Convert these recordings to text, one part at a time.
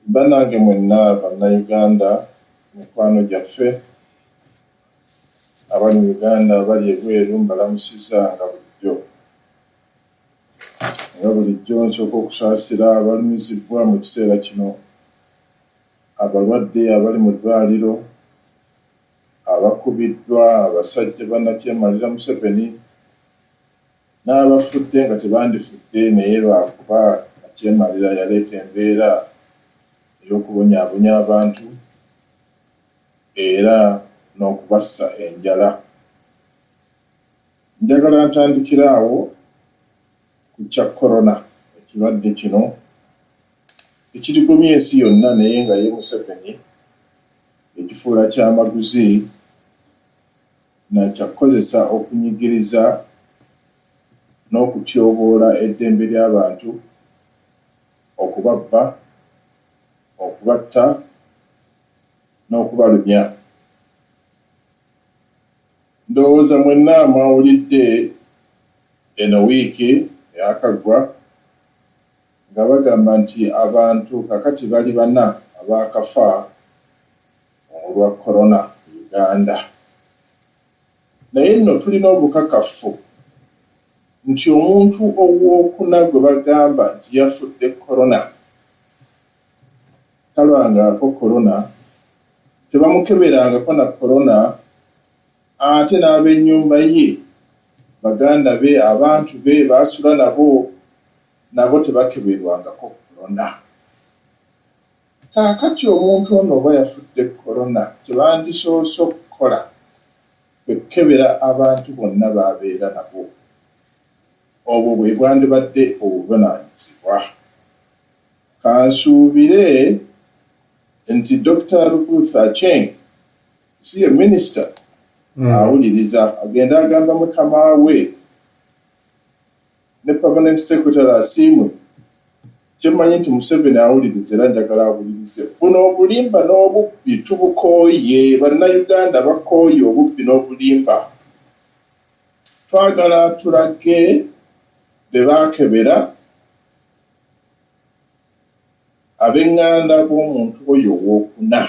Banange mwenna bannayuganda mikwano gyaffe abali mu Uganda abali ebweru mbalamusizanga bulijjo. Nga bulijjo nsooka okusaasira abalumizibwa mu kiseera kino, abalwadde abali mu ddwaliro, abakubiddwa, abasajja bannakyemalira Museveni, n'abafudde nga tebandifudde naye lwakuba nakyemalira yaleeta embeera ey'okubonyaabonya abantu era n'okubassa enjala. Njagala ntandikira awo ku kya korona, ekirwadde kino ekirigomya ensi yonna naye nga ye Museveni ekifuula kyamaguzi nakyakozesa okunyigiriza n'okutyoboola eddembe ly'abantu, okubabba, okubatta n'okubalumya. Ndowooza mwenna mwawulidde eno wiiki eyakaggwa nga bagamba nti abantu kakati bali 4 abaakafa olwa korona mu Uganda. Naye nno tulina obukakafu nti omuntu owokuna gwe bagamba nti yafudde korona talwangako korona, tebamukeberangako na korona, ate n'ab'ennyumba ye, baganda be, abantu be baasula nabo tebakeberwangako korona. Kaakati omuntu ono oba yafudde korona tebandisoose okukola kwekebera abantu bonna b'abeera nabo. Obwo bwe bwandibadde obuvunaanyizibwa. Kansuubire nti Dr. Ruth Aceng si ye minisita awuliriza, agenda agamba mukama we ne permanent secretary asiimwe. Kyemmanyi nti Museveni awuliriza era njagala awulirize. Buno obulimba n'obubbi tubukooye, bannayuganda bakooye obubbi n'obulimba. Twagala tulage be baakebera ab'eŋŋanda b'omuntu oyo owokuna.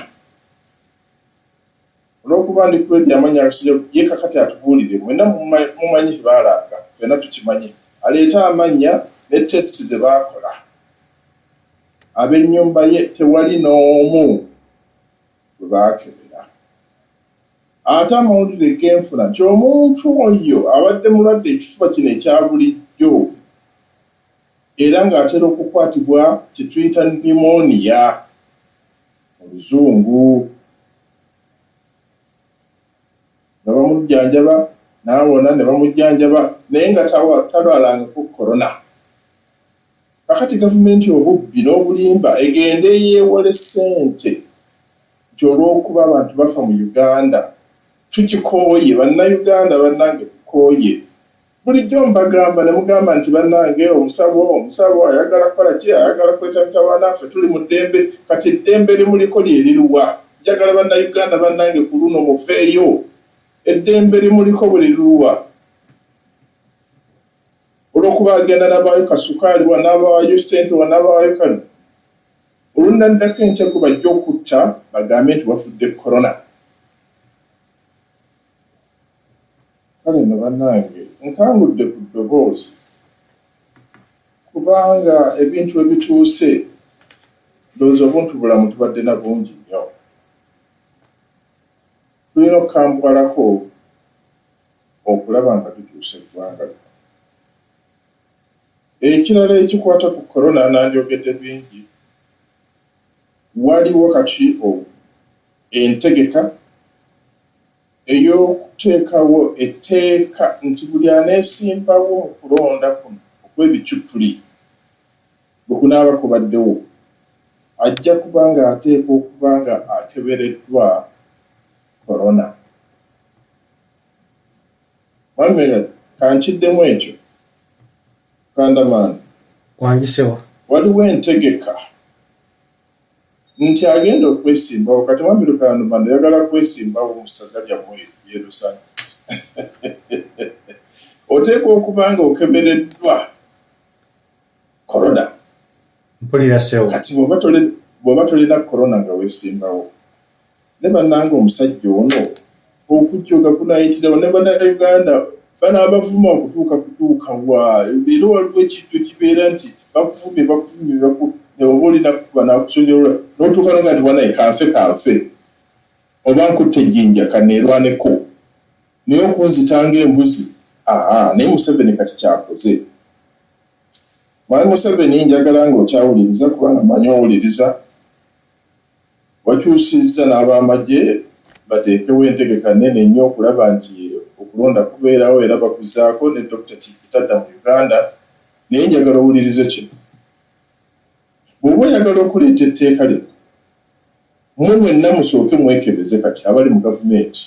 Olw'okuba ndikuledde amanya ye kakati atubuulire, mwenna mumanyi tebaalanga, ffenna tukimanyi. Aleeta amanya ne tesiti ze baakola. Ab'ennyumba ye tewali n'omu bwe baakebera. Ate amawulire g'enfuna nti omuntu oyo abadde mulwadde ekifuba kino ekya bulijjo era ng'atera okukwatibwa kye tuyita pneumonia mu Luzungu. Ne bamujjanjaba n'awona, ne bamujjanjaba naye nga talwalangako korona. Kakati gavumenti obubbi n'obulimba egende yeewole ssente nti olw'okuba abantu bafa mu Uganda tukikooye. Bannayuganda bannange tukooye. Bulijjo mbagamba ne mugamba nti bannange omusawo ayagala kukola ki, ayagala kweta mitawaana, ffe tuli mu ddembe. Kati eddembe limuliko lyeriruwa? Njagala bannayuganda bannange ku luno mufeeyo. Eddembe limuliko bwe liruwa? Olw'okuba agenda n'abaayo kasukaali wa, n'abaayo ssente wa, n'abaayo kano. Olunaddako enkyago bajja okutta bagambe nti wafudde korona. Kale no bannange nkangudde ku ddoboozi kubanga ebintu ebituuse ndowooza obuntubulamu tubadde na bungi nnyo. Tulina okukambwalako okulaba nga tukyusa eggwanga. Ekirala ekikwata ku korona nandyogedde bingi. Waliwo kati entegeka ey'okuteekawo etteeka nti buli aneesimbawo mu kulonda kuno okw'ebicupuli bwe kunaaba kubaddewo ajja kuba ng'ateekwa okuba nga akebereddwa korona. Mwamira kankiddemu ekyo kandamaani wangisewa. Waliwo entegeka nti agenda okwesimbawo. Kati Mwami Lukandamanda yagala kwesimbawo mu ssaza lyammwe Yerusalemu. Oteekwa okuba nga okebereddwa korona. Mpulira sewo. Kati bw'oba tolina corona nga weesimbawo ne bannanga omusajja ono okujjoga kunayitirawo ne bannayuganda bano abavuma okutuuka wa era waliwo ekintu kibeera nti bakuvumye oba olina kuba nakusonyola n'otuuka noga nti wanaye kanfe oba nkutte ejjinja kaneerwaneko naye okunzitanga embuzi naye Museveni kati kyakoze Mwami Museveni njagala ng'okyawuliriza kubanga manyi owuliriza wakyusizza n'abamagye bateekewo entegeka nnene nnyo okulaba nti okulonda kubeerawo era bakuzaako ne Dr. Kitadda mu Uganda naye njagala owulirize kino bw'oba oyagala okuleeta etteeka lino mmwe mwenna musooke mwekebeze kati abali mu gavumenti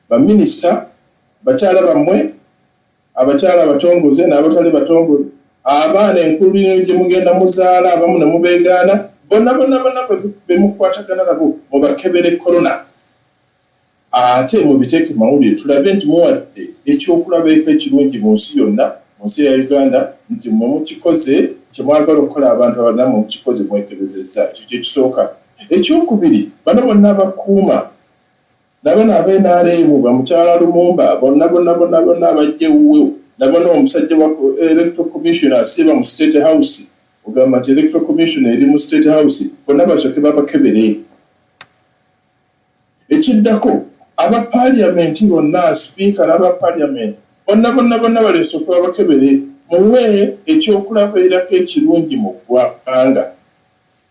baminisita bakyala bammwe abakyala abatongoze n'abatali batongoze abaana enkuliro gye mugenda muzaala abamu ne mubeegaana bonna be mukwatagana nabo mubakebere korona ate mubiteeke mawulire tulabe nti muwadde ekyokulabeeko ekirungi mu nsi yonna mu nsi ya Uganda nti mwe mukikoze kyemwagala okukola abantu abalina mu mukikoze mwekebezezza ekyo kyekisooka ekyokubiri bano bonna abakuuma nabano ab'NRM bamukyala Lumumba bonna abajjewuwe nabano omusajja wa Electoral Commission asiba mu State House ogamba nti Electoral Commission eri mu State House bonna basooke babakebere ekiddako aba Parliament bonna Speaker n'aba Parliament bonna balesooke babakebere muwe ekyokulabeerako ekirungi mu ggwanga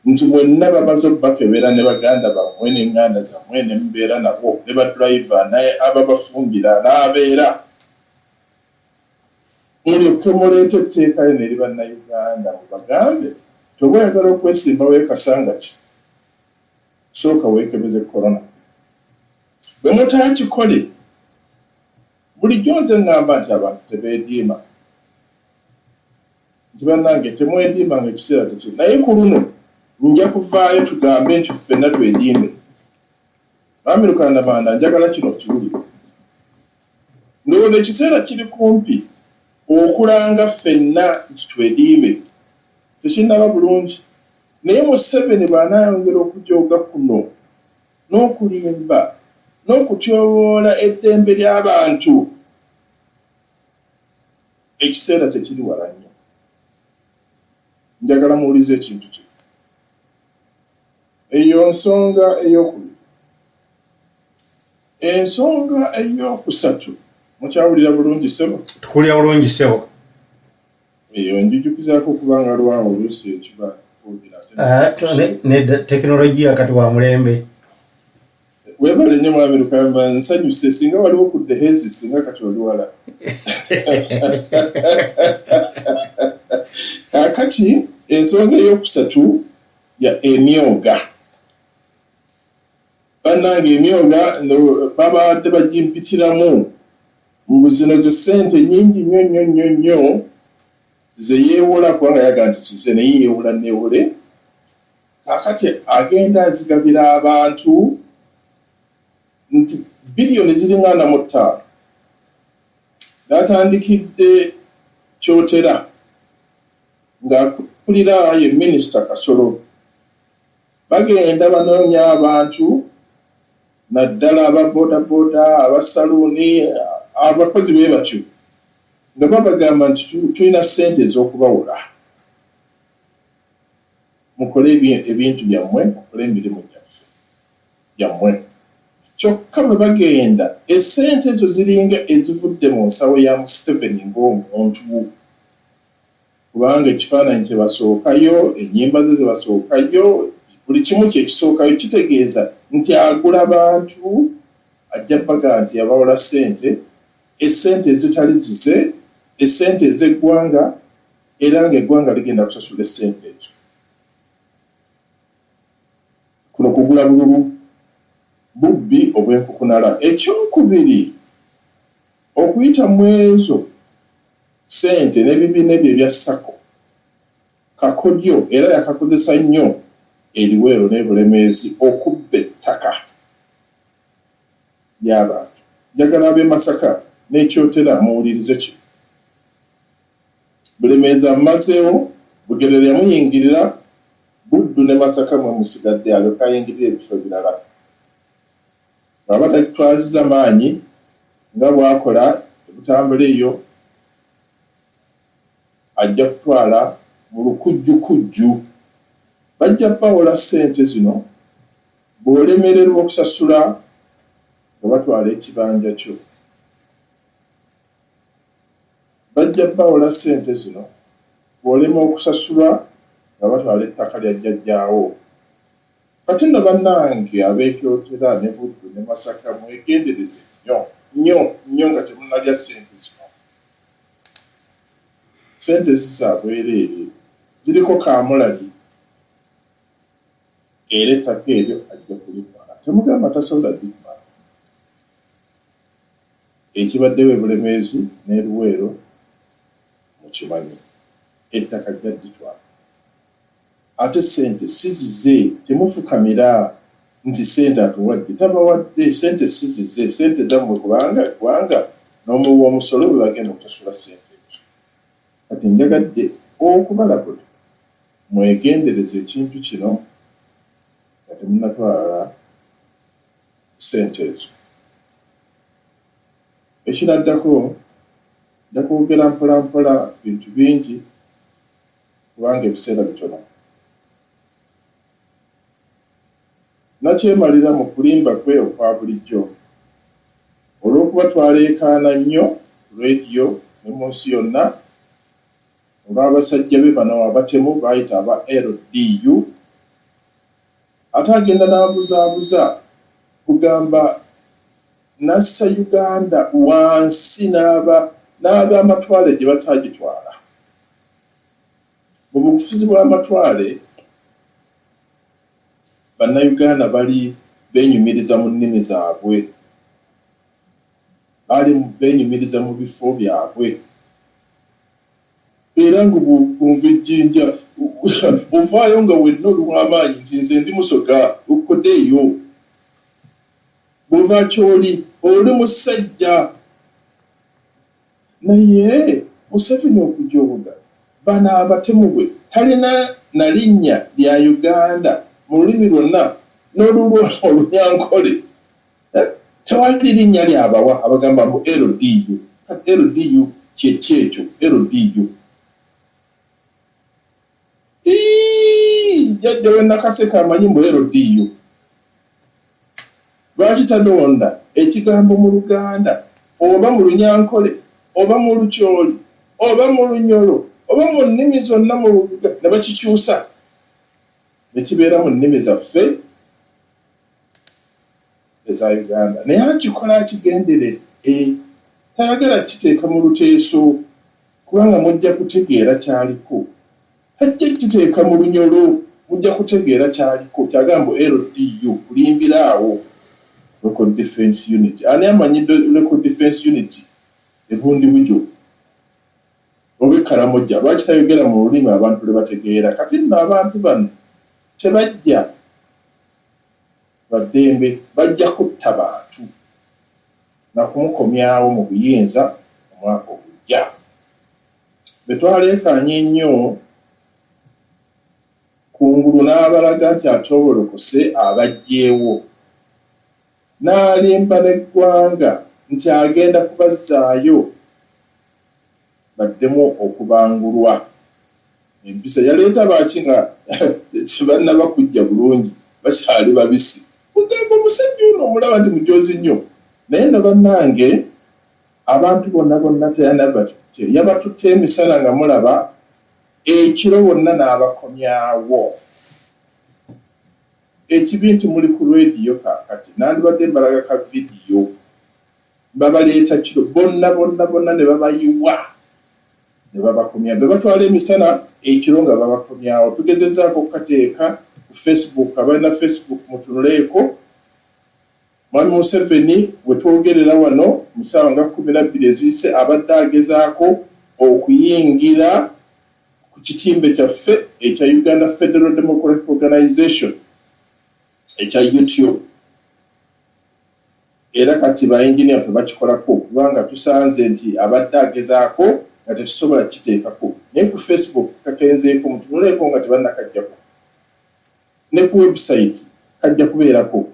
nti mwenna bamaze bakebera ne baganda bammwe n'enganda zammwe ne mubeera nabo ne badriver naye ababafumbira n'abeera mulyoke muleeta etteeka lino eri bannayuganda mubagambe toba oyagala okwesimba weekasanga ki sooka weekebeze korona bwe mutaakikole bulijjo nze ŋŋamba nti abantu tebeediima nti bannange temwediima ng'ekiseera tekiri naye ku luno nja kuvaayo tugambe nti ffenna twediime Mwami Lukandamanda njagala kino kiwulire ndowooza ekiseera kiri kumpi okulanga ffenna nti twediime tekinnaba bulungi naye Museveni bw'anaayongera okujooga kuno n'okulimba n'okutyoboola eddembe ly'abantu ekiseera tekiri wala nnyo njagala muwulize ekintu kino eyo nsonga ey'okubiri ensonga ey'okusatu mukyawulira bulungi ssebo tukulira bulungi ssebo eyo njijukizaako okubanga lwawo oluusi ekiba ne tekinologiya kati wa mulembe weebale nnyo Mwami Lukamba nsanyuse singa waliwo kudde hezi singa kati oli wala kakati ensonga ey'okusatu ya emyoga bannange emyoga babadde bagimpitiramu mu zino ze ssente nnyingi nnyo ze yeewola kubanga yaga nti kize naye yeewola neewole kakati agenda azigabira abantu nti biliyoni ziringa na 5 natandikidde kyotera ng'akulira ye minisita Kasolo bagenda banoonya abantu naddala ababodaboda abasaluuni abakozi be batyo nga babagamba nti tulina ssente ez'okubawola mukole ebintu byammwe mukole emirimu gyaffe yammwe kyokka bwe bagenda essente ezo ziringa ezivudde mu nsawo ya Museveni ng'omuntu kubanga ekifaananyi kye basookayo ennyimba ze basookayo buli kimu kyekisookayo kitegeeza nti agula abantu ajja baga nti yabawola ssente essente ezitali zize essente ez'eggwanga era ng'eggwanga ligenda kusasula essente ezo kuno kugula bululu bubbi obw'enkukunala ekyokubiri okuyita mu ezo ssente n'ebibiina ebyo ebya SACCO kakodyo era yakakozesa nnyo eriweero n'ebulemeezi okubba ettaka ly'abantu njagala ab'e Masaka n'ekyotera muwulirize kino bulemeezi amazeewo Bugerere yamuyingirira Buddu ne Masaka mwe musigadde aloka yingirira ebifo birala. Baba takitwaziza maanyi nga bwakola ebutambula eyo ajja kutwala mu lukujjukujju. Bajja bawola ssente zino bw'olemererwa okusasula nga batwala ekibanja kyo. Bajja bawola ssente zino bw'olema okusasula nga batwala ettaka lya jjajjaawo. Kati nno bannange ab'ekyotera ne Buddu ne Masaka mwegendereze nnyo nga temunnalya ssente zino. Ssente zisa bwereere ziriko kaamulali era ettaka eryo ajja kulitwala. Temugamba tasobola litwala. Ekibaddewo ebulemeezi ne Luweero mukimanyi, ettaka ajja litwala. Ate ssente sizize, temufukamira nti ssente atuwadde, tabawadde. Ssente sizize, ssente zammwe kubanga n'omuwa omusolo bwe bagenda okutasula ssente ezo. Kati njagadde okubalabula mwegendereze ekintu kino nga temunnatwala ssente ezo. Ekiraddako nja kwogera mpolampola bintu bingi kubanga ebiseera bitono. Nakyemalira mu kulimba kwe okwa bulijjo olw'okuba twaleekaana nnyo ku leediyo ne mu nsi yonna olw'abasajja be bano abatemu baayita aba LDU. Ate agenda n'abuzaabuza kugamba nassa Uganda wansi n'ab'amatwale gye batagitwala. Mu bufuzi bw'amatwale Bannayuganda bali beenyumiriza mu nnimi zaabwe, bali beenyumiriza mu bifo byabwe, era nga bw'okumva ejjinja ovaayo nga wenna olw'amaanyi nti nze ndi Musoga okkoddeeyo. Bw'ova ky'oli oli musajja. Naye Museveni okujja obugga bano abatemu bwe talina na linnya lya Uganda mu lulimi lwonna n'olulwo Olunyankole. Tewali linnya lyabawa abagamba mu LDU. LDU kyekyo LDU. Jjajja we Nakaseka amanyi mu LDU. Lwaki talonda ekigambo mu Luganda oba mu Lunyankole oba mu Lukyoli oba mu Lunyolo oba mu nnimi zonna mu Luganda ne bakikyusa ne kibeera mu nnimi zaffe eza Uganda. Naye akikola akigendere tayagala kiteeka mu luteeso kubanga mujja kutegeera kyaliko. Tajja kiteeka mu Lunyolo mujja kutegeera kyaliko. Kyagamba LDU kulimbira awo Local Defence Unit. Ani amanyi Local Defence Unit ebundi bujo oba Karamoja. Lwaki tayogera mu lulimi abantu lwe bategeera? Kati nno abantu bano tebajja baddembe, bajja kutta bantu na kumukomyawo mu buyinza omwaka ogujja. Bwe twaleekaanye nnyo kungulu n'abalaga nti atobolokose abajjeewo, n'alimba n'eggwanga nti agenda kubazzaayo baddemu okubangulwa. Empisa yaleeta baaki nga tebannaba kujja bulungi, bakyali babisi. Mugamba omusajja ono omulaba nti mujozi nnyo. Naye no bannange abantu bonna teyandaba yabatutte emisana nga mulaba ekiro bonna n'abakomyawo. Ekibi nti muli ku leediyo kaakati nandibadde mbalaga ka vidiyo babaleeta kiro bonna ne babayiwa ne babakomya. Be batwala emisana ekiro nga babakomyawo. Tugezezzaako okukateeka ku Facebook. Abalina Facebook mutunuleeko. Mwami Museveni we twogerera wano mu ssaawa nga 12 eziyise abadde agezaako okuyingira ku kitimbe kyaffe ekya Uganda Federal Democratic Organization ekya YouTube. Era kati bayinginiya ffe bakikolako kubanga tusanze nti abadde agezaako nga tetusobola kiteekako. Naye ku Facebook kakenzeeko mutunuleeko nga tebannakajjako. ne ku website kajja kubeerako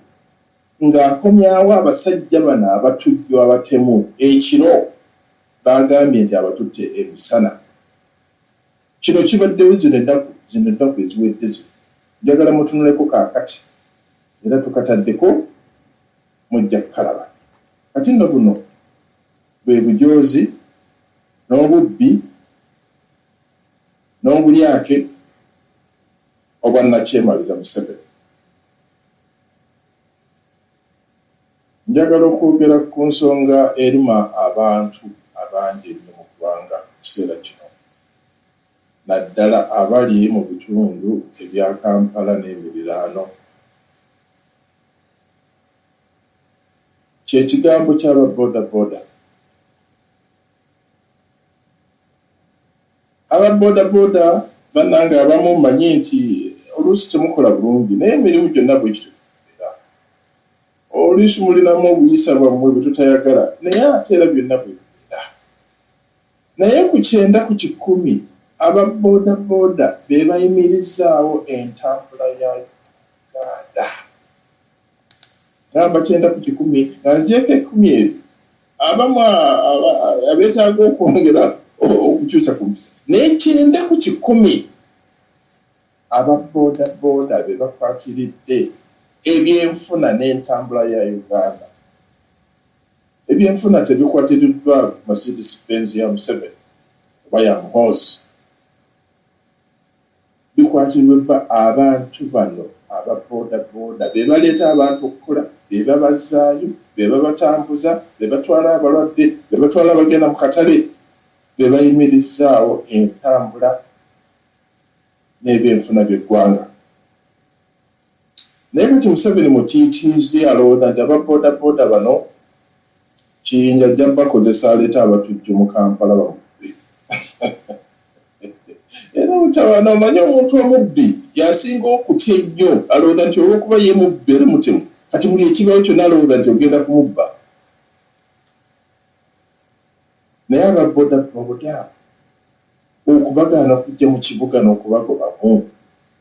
ng'akomyawo abasajja bano abatujju abatemu ekiro bagambye nti abatutte emisana. Kino kibaddewo zino ennaku eziwedde zino. Njagala mutunuleko kaakati era tukataddeko mujja kukalaba. Kati nno buno bwe bujoozi n'obubbi n'obulyake obwa Nakyemaliza Museveni. Njagala okwogera ku nsonga eruma abantu abangi ennyo mu ggwanga mu kiseera kino, naddala abali mu bitundu ebya Kampala n'emiriraano. Kyekigambo ky'aba bodaboda. Aba bodaboda bannange abamu mmanyi nti oluusi temukola bulungi naye emirimu gyonna bwe kityo. Oluusi mulinamu obuyisa bwammwe bwe tutayagala naye ate era byonna bwe bibeera. Naye ku 9 ku 10 aba bodaboda be bayimirizaawo entambula ya Uganda. Namba 9 ku 10 nga nzeeko 10 ebyo abamu abeetaaga okwongera okukyusa ku mpisa. Naye 9 ku 10 aba bodaboda be bakwatiridde ebyenfuna n'entambula ya Uganda. Ebyenfuna tebikwatiriddwa Mercedes-Benz ya Museveni oba ya Muhoozi. Bikwatirirwa abantu bano aba bodaboda be baleeta abantu okukola, be babazaayo, be babatambuza, be batwala abalwadde, be batwala abagenda mu katale, be bayimirizaawo entambula n'ebyenfuna by'eggwanga. Naye kati Museveni mutiitiizi alowooza nti aba bodaboda bano kiyinja ajja bakozesa aleeta abatujju mu Kampala bamubbi. Era mutawaana omanyi omuntu omubbi yasinga okutya ennyo alowooza nti olw'okuba ye mubbi era mutemu kati buli ekibawo kyonna alowooza nti ogenda kumubba. Naye aba bodaboda okubagaana okujja mu kibuga n'okubagobamu,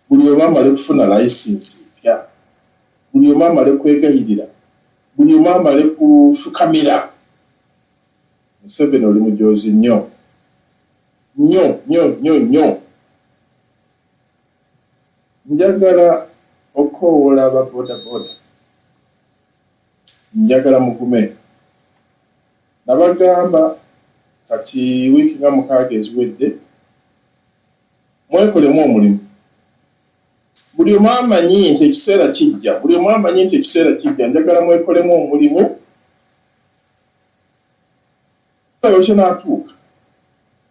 buli omu amale kufuna layisinsi mpya, buli omu amale kwegayirira, buli omu amale kufukamira. Museveni oli mujoozi nnyo nnyo. Njagala okoowola aba bodaboda, njagala mugume. Nabagamba kati wiiki nga 6 eziwedde mwekolemu omulimu. Buli omu amanyi nti ekiseera kijja, njagala mwekolemu omulimu ekyo naatuuka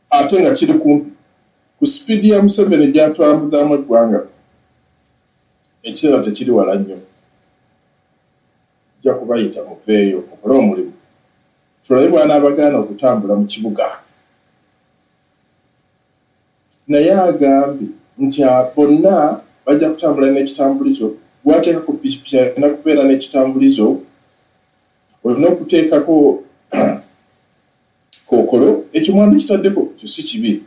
ate nga kiri kumpi ku sipiidi ya Museveni gy'atwambuzaamu eggwanga. Ekiseera tekiri wala nnyo, ojja kubayita muveeyo mukole omulimu. Tulabe bw'anaabagaana okutambula mu kibuga. Naye agambye nti bonna bajja kutambula n'ekitambulizo. Bw'ateeka ku pikipiki alina kubeera n'ekitambulizo, olina okuteekako kookolo. Ekimwandu kitaddeko kyo si kibi,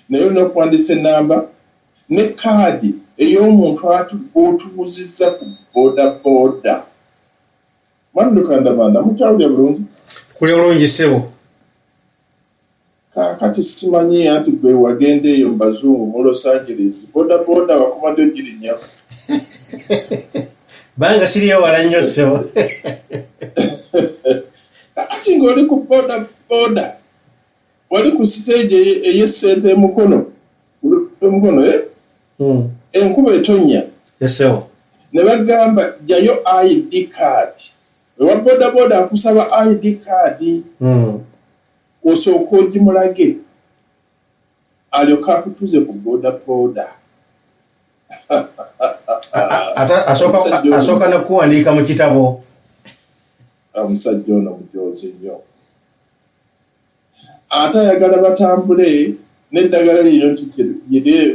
naye olina okuwandiisa ennamba ne kaadi ey'omuntu otubuuzizza ku bodaboda. Mwandu Kandamanda mukyawulya bulungi? Kuli bulungi ssebo. Kaakati simanyi anti gwe wagenda eyo mu bazungu mu Los Angeles bodaboda wakomadde girinnya. Banga siriya wala nnyo ssebo. Ati ng'oli ku bodaboda wali ku stage ey'essente emukono enkuba etonnya. Ssebo. Ne bagamba jjayo ID card. Ewa bodaboda akusaba ID card. Osooka ogimulage alyoka akutuze ku bodaboda. Asooka n'okuwandiika mu kitabo. Omusajja ono mujoozi nnyo. Ate ayagala batambule n'eddagala lino nti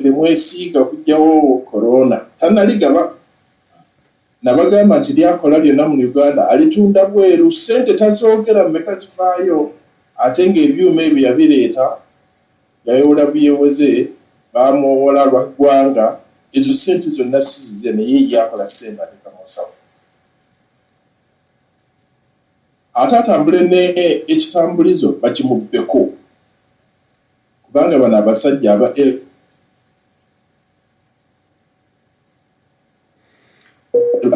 lemwesiiga okugyawo korona. Tannaligaba. Nabagamba nti lyakola lyonna mu Uganda alitunda bweru, ssente tazoogera mmeka zifaayo. Ate ng'ebyuma ebyo yabireeta yayola byeweze baamuwola lwa ggwanga ezo sente zonna sizize naye yakola semba tekamusawo ate atambule ne ekitambulizo bakimubbeko kubanga bano abasajja aba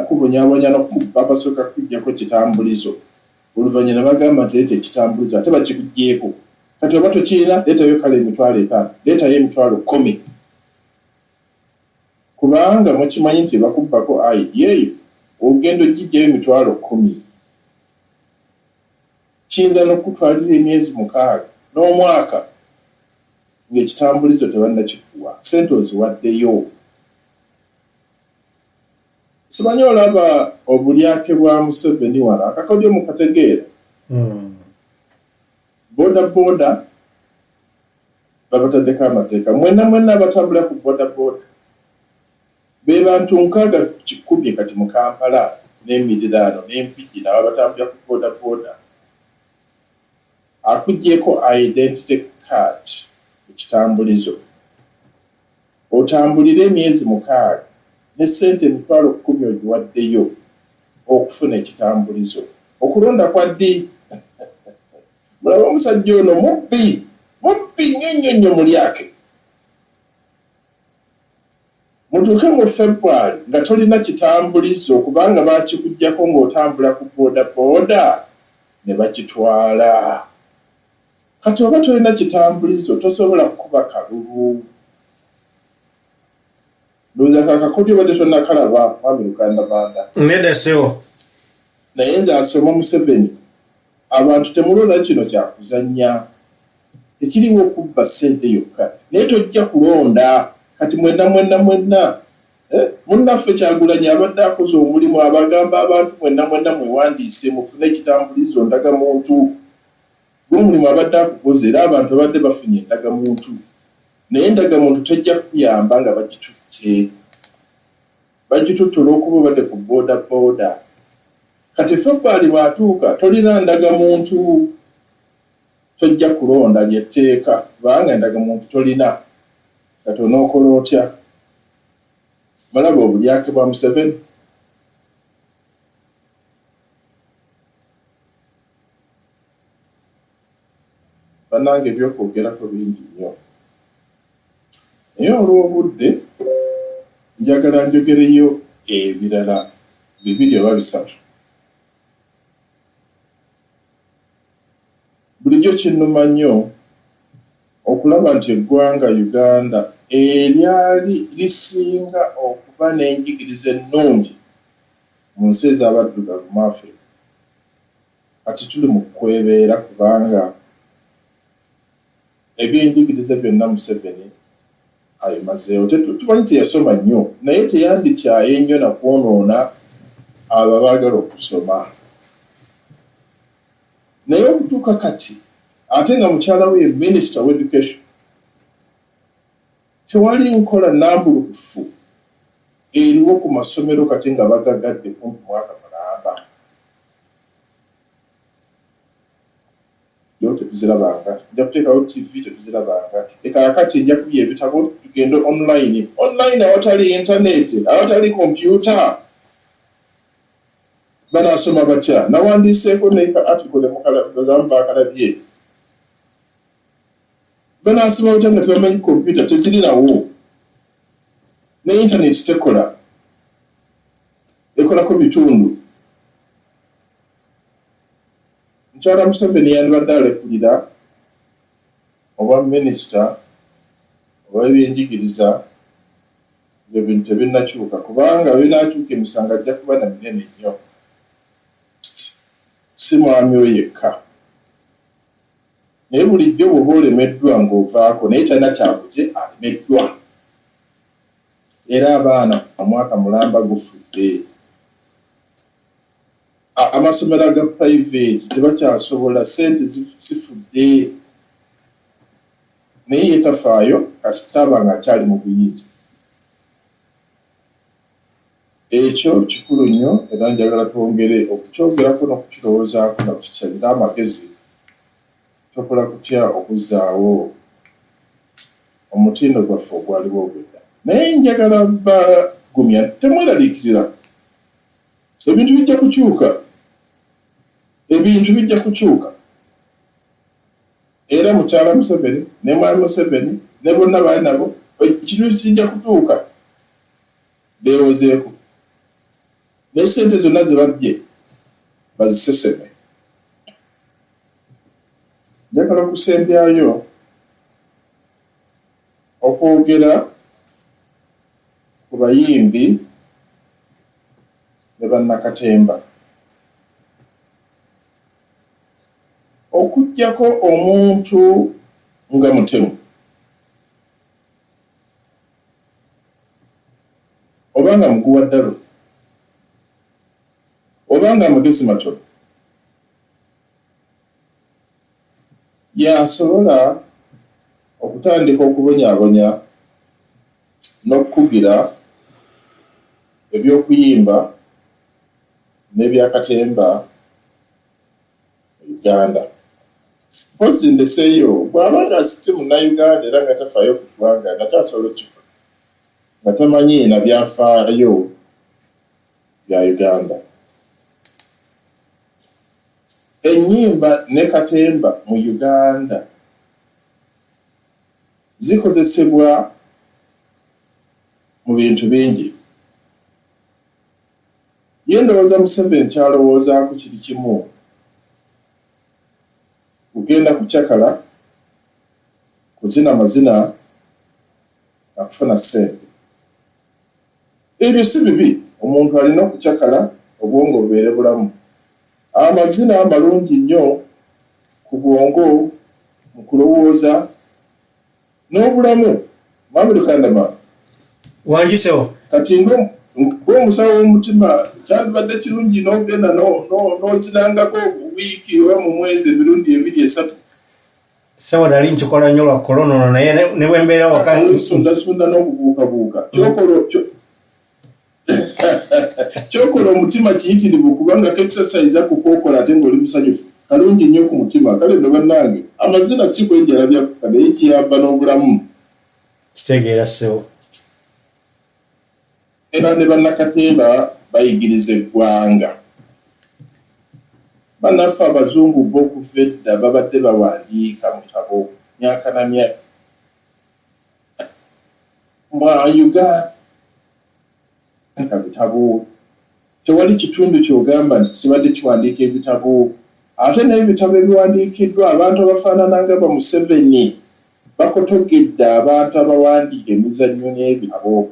kubonyabonya nokubabasooka kujjako kitambulizo oluvannyuma bagamba nti leeta ekitambulizo ate bakikugyeko kati oba tokiina leetayo kale emitwalo 5 leetayo emitwalo 10 kubanga mukimanyi nti bakubbako ID eyo ogendo gijjayo emitwalo 10 kiyinza n'okutwalira emyezi 6 n'omwaka ng'ekitambulizo tebannakikuwa sente oziwaddeyo. Simanyi olaba obulyake bwa Museveni wano akakodyo mukategeera boda babataddeko amateeka mwenna abatambula ku boda be bantu 610 kati mu Kampala n'emiriraano n'empigi nabo batambula ku boda akuggyeko identity card ekitambulizo otambulire emyezi 6 ne sente emitwalo 10 ogiwaddeyo okufuna ekitambulizo okulonda kwa ddi mulaba omusajja ono mubbi nnyo mulyake mutuuke mu February nga tolina kitambulizo kubanga bakikuggyako ng'otambula ku boda ne bakitwala kati oba tolina kitambulizo tosobola kukuba kalulu ndowooza kakakodyo badde tonnakalaba mwami Lukandamanda nedda sewo naye nze asoma Museveni abantu temulola kino kyakuzannya ekiriwo okubba ssente yokka naye tojja kulonda kati mwenna munnaffe Kyagulanyi abadde akoze omulimu abagamba abantu mwenna mwewandiise mufune ekitambulizo ndagamuntu gw'omulimu abadde akukoze era abantu abadde bafunye endagamuntu naye endagamuntu tejja kuyamba nga bagitutte olw'okuba obadde ku boda kati February bw'atuuka tolina ndagamuntu tojja kulonda lyetteeka kubanga endagamuntu tolina kati onookola otya malaba obulyake bwa Museveni bannange ebyokwogerako bingi nnyo naye olw'obudde njagala njogereyo ebirala 2 oba 3 bulijjo kinnuma nnyo okulaba nti eggwanga Uganda eryali lisinga okuba n'enjigiriza ennungi mu nsi ez'abaddugavu mu Africa kati tuli mu kwebeera kubanga ebyenjigiriza byonna Museveni abimazeewo tumanyi teyasoma nnyo naye teyandikyaye nnyo na kwonoona abo abaagala okusoma naye okutuuka kati ate nga mukyala we Minister of Education tewali nkola nnambulukufu eriwo ku masomero kati nga bagagadde kumpi mwaka mulamba yo tetuzirabanga nja kuteekawo TV tetuzirabanga ekakati nja kubya ebitabo tugende online awatali internet awatali computer banaasoma batya nawandiiseeko neika article mugamba akalabye banaasoma batya nga tebamanyi computer tezirinawo ne internet tekola ekolako bitundu Mukyala Museveni yandibadde alekulira oba minisita oba ebyenjigiriza ebyo bintu tebinnakyuka kubanga binakyuka emisango ajja kuba na minene nnyo si mwami oyo yekka naye bulijjo bw'oba olemeddwa ng'ovaako naye talina kyabuze alemeddwa era abaana omwaka mulamba gufudde amasomero aga private tebakyasobola sente zifudde naye yetafaayo kasitaba nga akyali mu buyinza ekyo kikulu nnyo era njagala twongere okukyogerako n'okukirowoozaako nakukisabira amagezi tokola kutya okuzzaawo omutindo gwaffe ogwaliwo obwedda naye njagala bagumya temweraliikirira ebintu bijja kukyuka era mukyala Museveni ne mwami Museveni ne bonna bali nabo ekintu kijja kutuuka beewozeeko n'essente zonna ze babbye baziseseme. Njagala okusembyayo okwogera ku bayimbi ne bannakatemba okuggyako omuntu nga Mutemu oba nga muguwa ddalo oba nga mugezi matono yasobola okutandika okubonyaabonya n'okukugira ebyokuyimba n'ebyakatemba Uganda. Mpozi ndeseeyo bw'aba nga asite munnayuganda era nga tafaayo ku ggwanga nga kyasobola okikola nga tamanyi na byafaayo bya Uganda. Ennyimba ne katemba mu Uganda zikozesebwa mu bintu bingi. Ye ndowooza Museveni kyalowoozaako kiri kimu kugenda kucakala kuzina mazina akufuna ssente. Ebyo si bibi, omuntu alina okucakala obwongo bubeere bulamu. Amazina malungi nnyo ku bwongo mu kulowooza n'obulamu. Mwami Lukandama wangisewo kati ng'omusawo w'omutima kyandibadde kirungi n'ogenda n'ozinangako wiiki oba mu mwezi emirundi 2-3. sawa nali nkikola nnyo lwa korona ono naye ne bwe mbeera wakasunda n'okubuukabuuka kyokola omutima kiyitirivu kubanga kexercise kukokola ate ng'oli musanyufu kalungi nnyo ku mutima. Kale nno bannange amazina si kwenjalabyakuka naye kiyamba n'obulamu. kitegeera ssebo era ne bannakatemba bayigiriza eggwanga. Bannaffe abazungu bo okuva edda babadde bawandiika mu tabo myaka na myaka. Mwa Uganda bitabo tewali kitundu kyogamba nti kibadde kiwandiika ebitabo. Ate n'ebitabo ebiwandiikiddwa abantu abafaanana nga ba Museveni bakotogedde abantu abawandiika emizannyo n'ebitabo.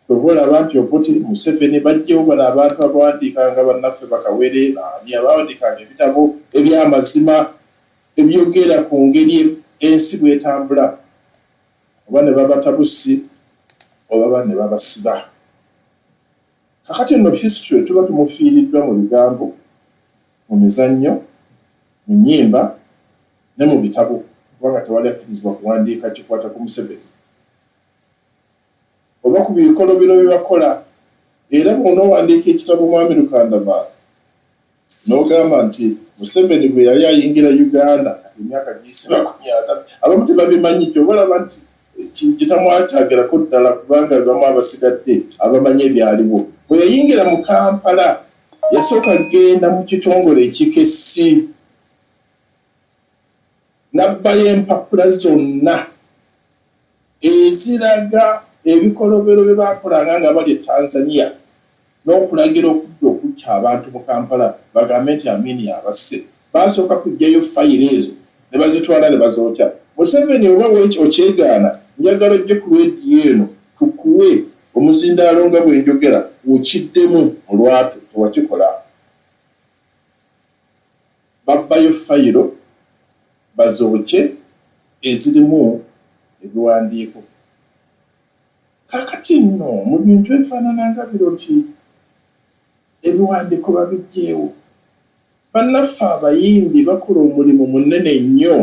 Tovola abantu obuti Museveni bajjewo bano abantu abawandiika nga bannaffe bakawere ani abawandiikanga ebitabo eby'amazima ebyogera ku ngeri ensi bw'etambula oba ne babatabusi oba ne babasiba. Kakati nno history tuba tumufiiriddwa mu bigambo, mu mizannyo, mu nnyimba ne mu bitabo kubanga tewali akkirizibwa kuwandiika kikwata ku Museveni oba ku bikolobero bye bakola. Era bw'onoowandiika ekitabo Mwami Lukandama n'ogamba nti Museveni bwe yali ayingira Uganda emyaka giyisira ku 300 abamu tebabimanyi kyobalaba nti kitamwataagerako ddala kubanga bamu abasigadde abamanyi ebyaliwo. Bwe yayingira mu Kampala yasooka genda mu kitongole ekikessi n'abbayo empapula zonna eziraga ebikolobero bye baakolanga nga bali e Tanzania n'okulagira okudda okukya abantu mu Kampala bagambe nti Amini abasse. Baasooka kuggyayo fayiro ezo ne bazitwala ne bazookya. Museveni oba okyegaana njagala ojje ku lwediyo eno tukuwe omuzindaalo nga bwe njogera okiddemu olwatu tewakikola. Babbayo fayiro bazookye ezirimu ebiwandiiko. Kakati nno mu bintu ebifaanana nga biro ki ebiwandiiko babigyeewo. Bannaffe abayimbi bakola omulimu munene nnyo.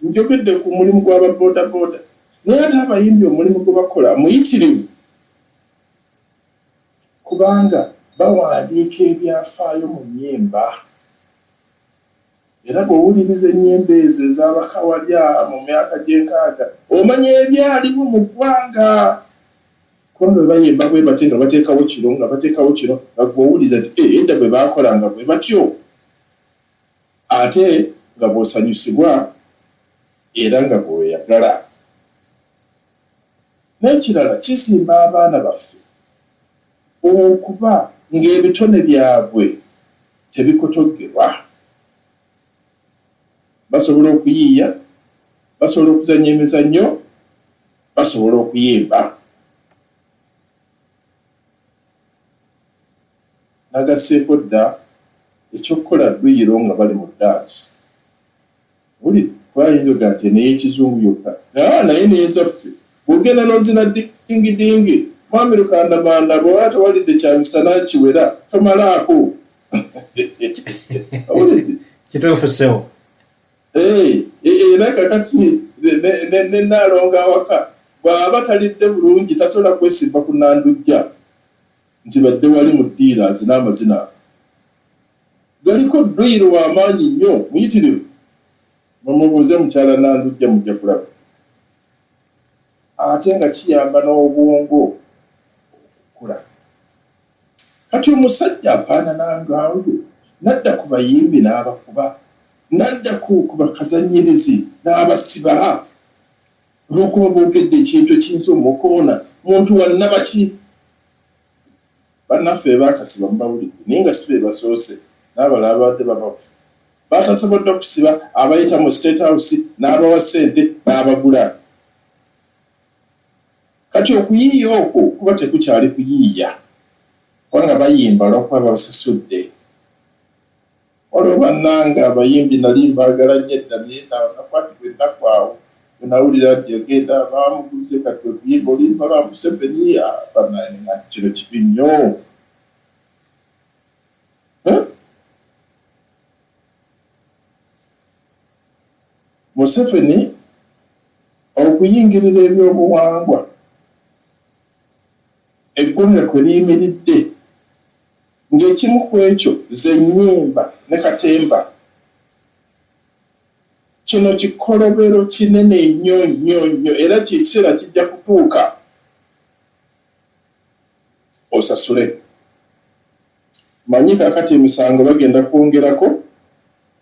Njogedde ku mulimu gw'ababoodabooda naye ate abayimbi omulimu gwe bakola muyitirivu kubanga bawandiika ebyafaayo mu nnyimba era bw'owuliriza ennyimba ezo ez'abakawalya mu myaka gy'enkaaga omanya ebyaliwo mu ggwanga kubanga bwe bayimba bwe bate nga bateekawo kiro nga bw'owuliriza nti edda bwe baakolanga bwe batyo ate nga bw'osanyusibwa era nga bw'oyagala. N'ekirala kizimba abaana baffe okuba ng'ebitone byabwe tebikotoggerwa. Basobola okuyiiya, basobola okuzannya emizannyo, basobola okuyimba. Nagasseeko dda ekyokukola dduyiro nga bali mu ddansi. Buli twayinza ogaa nti n'ey'ekizungu yokka naye n'ezaffe bw'ogenda n'ozina dingidingi mwami Lukandamanda bw'oba tewalidde kyamisana kiwera tomalaako. Kituufu ssebo. Era kakati ne Nnaalongo awaka bw'aba talidde bulungi tasobola kwesimba ku Nandujja nti badde wali mu ddiira azina amazina galiko dduyiro w'amaanyi nnyo muyitirivu. Mumubuuze mukyala Nandujja mujja kulaba. Ate nga kiyamba n'obwongo okukula. Kati omusajja afaananangawe nadda ku bayimbi n'abakuba, nadda ku bakazannyirizi n'abasiba olw'okuba boogedde ekintu ekiyinza omukoona muntu wannabaki. Bannaffe baakasiba mubawulidde naye nga si be basoose n'abalala babadde babafu. Batasobodde okusiba abayita mu State House n'abawa ssente n'abagula. Kati okuyiiya okwo kuba tekukyali kuyiiya kubanga bayimba olw'okuba babasasudde. Olwo bannanga abayimbi nali mbaagala nnyo edda naye nakwatibwa ennaku awo bwe nawulira nti ogenda baamuguze kati okuyimba olimba lwa Museveni bannanga kino kibi nnyo. Museveni okuyingirira ebyobuwangwa eggwanga kwe liyimiridde ng'ekimu ku ekyo ze nnyimba ne katemba. Kino kikolobero kinene nnyo nnyo nnyo era kiseera kijja kutuuka osasule. Manyi kakati emisango bagenda kwongerako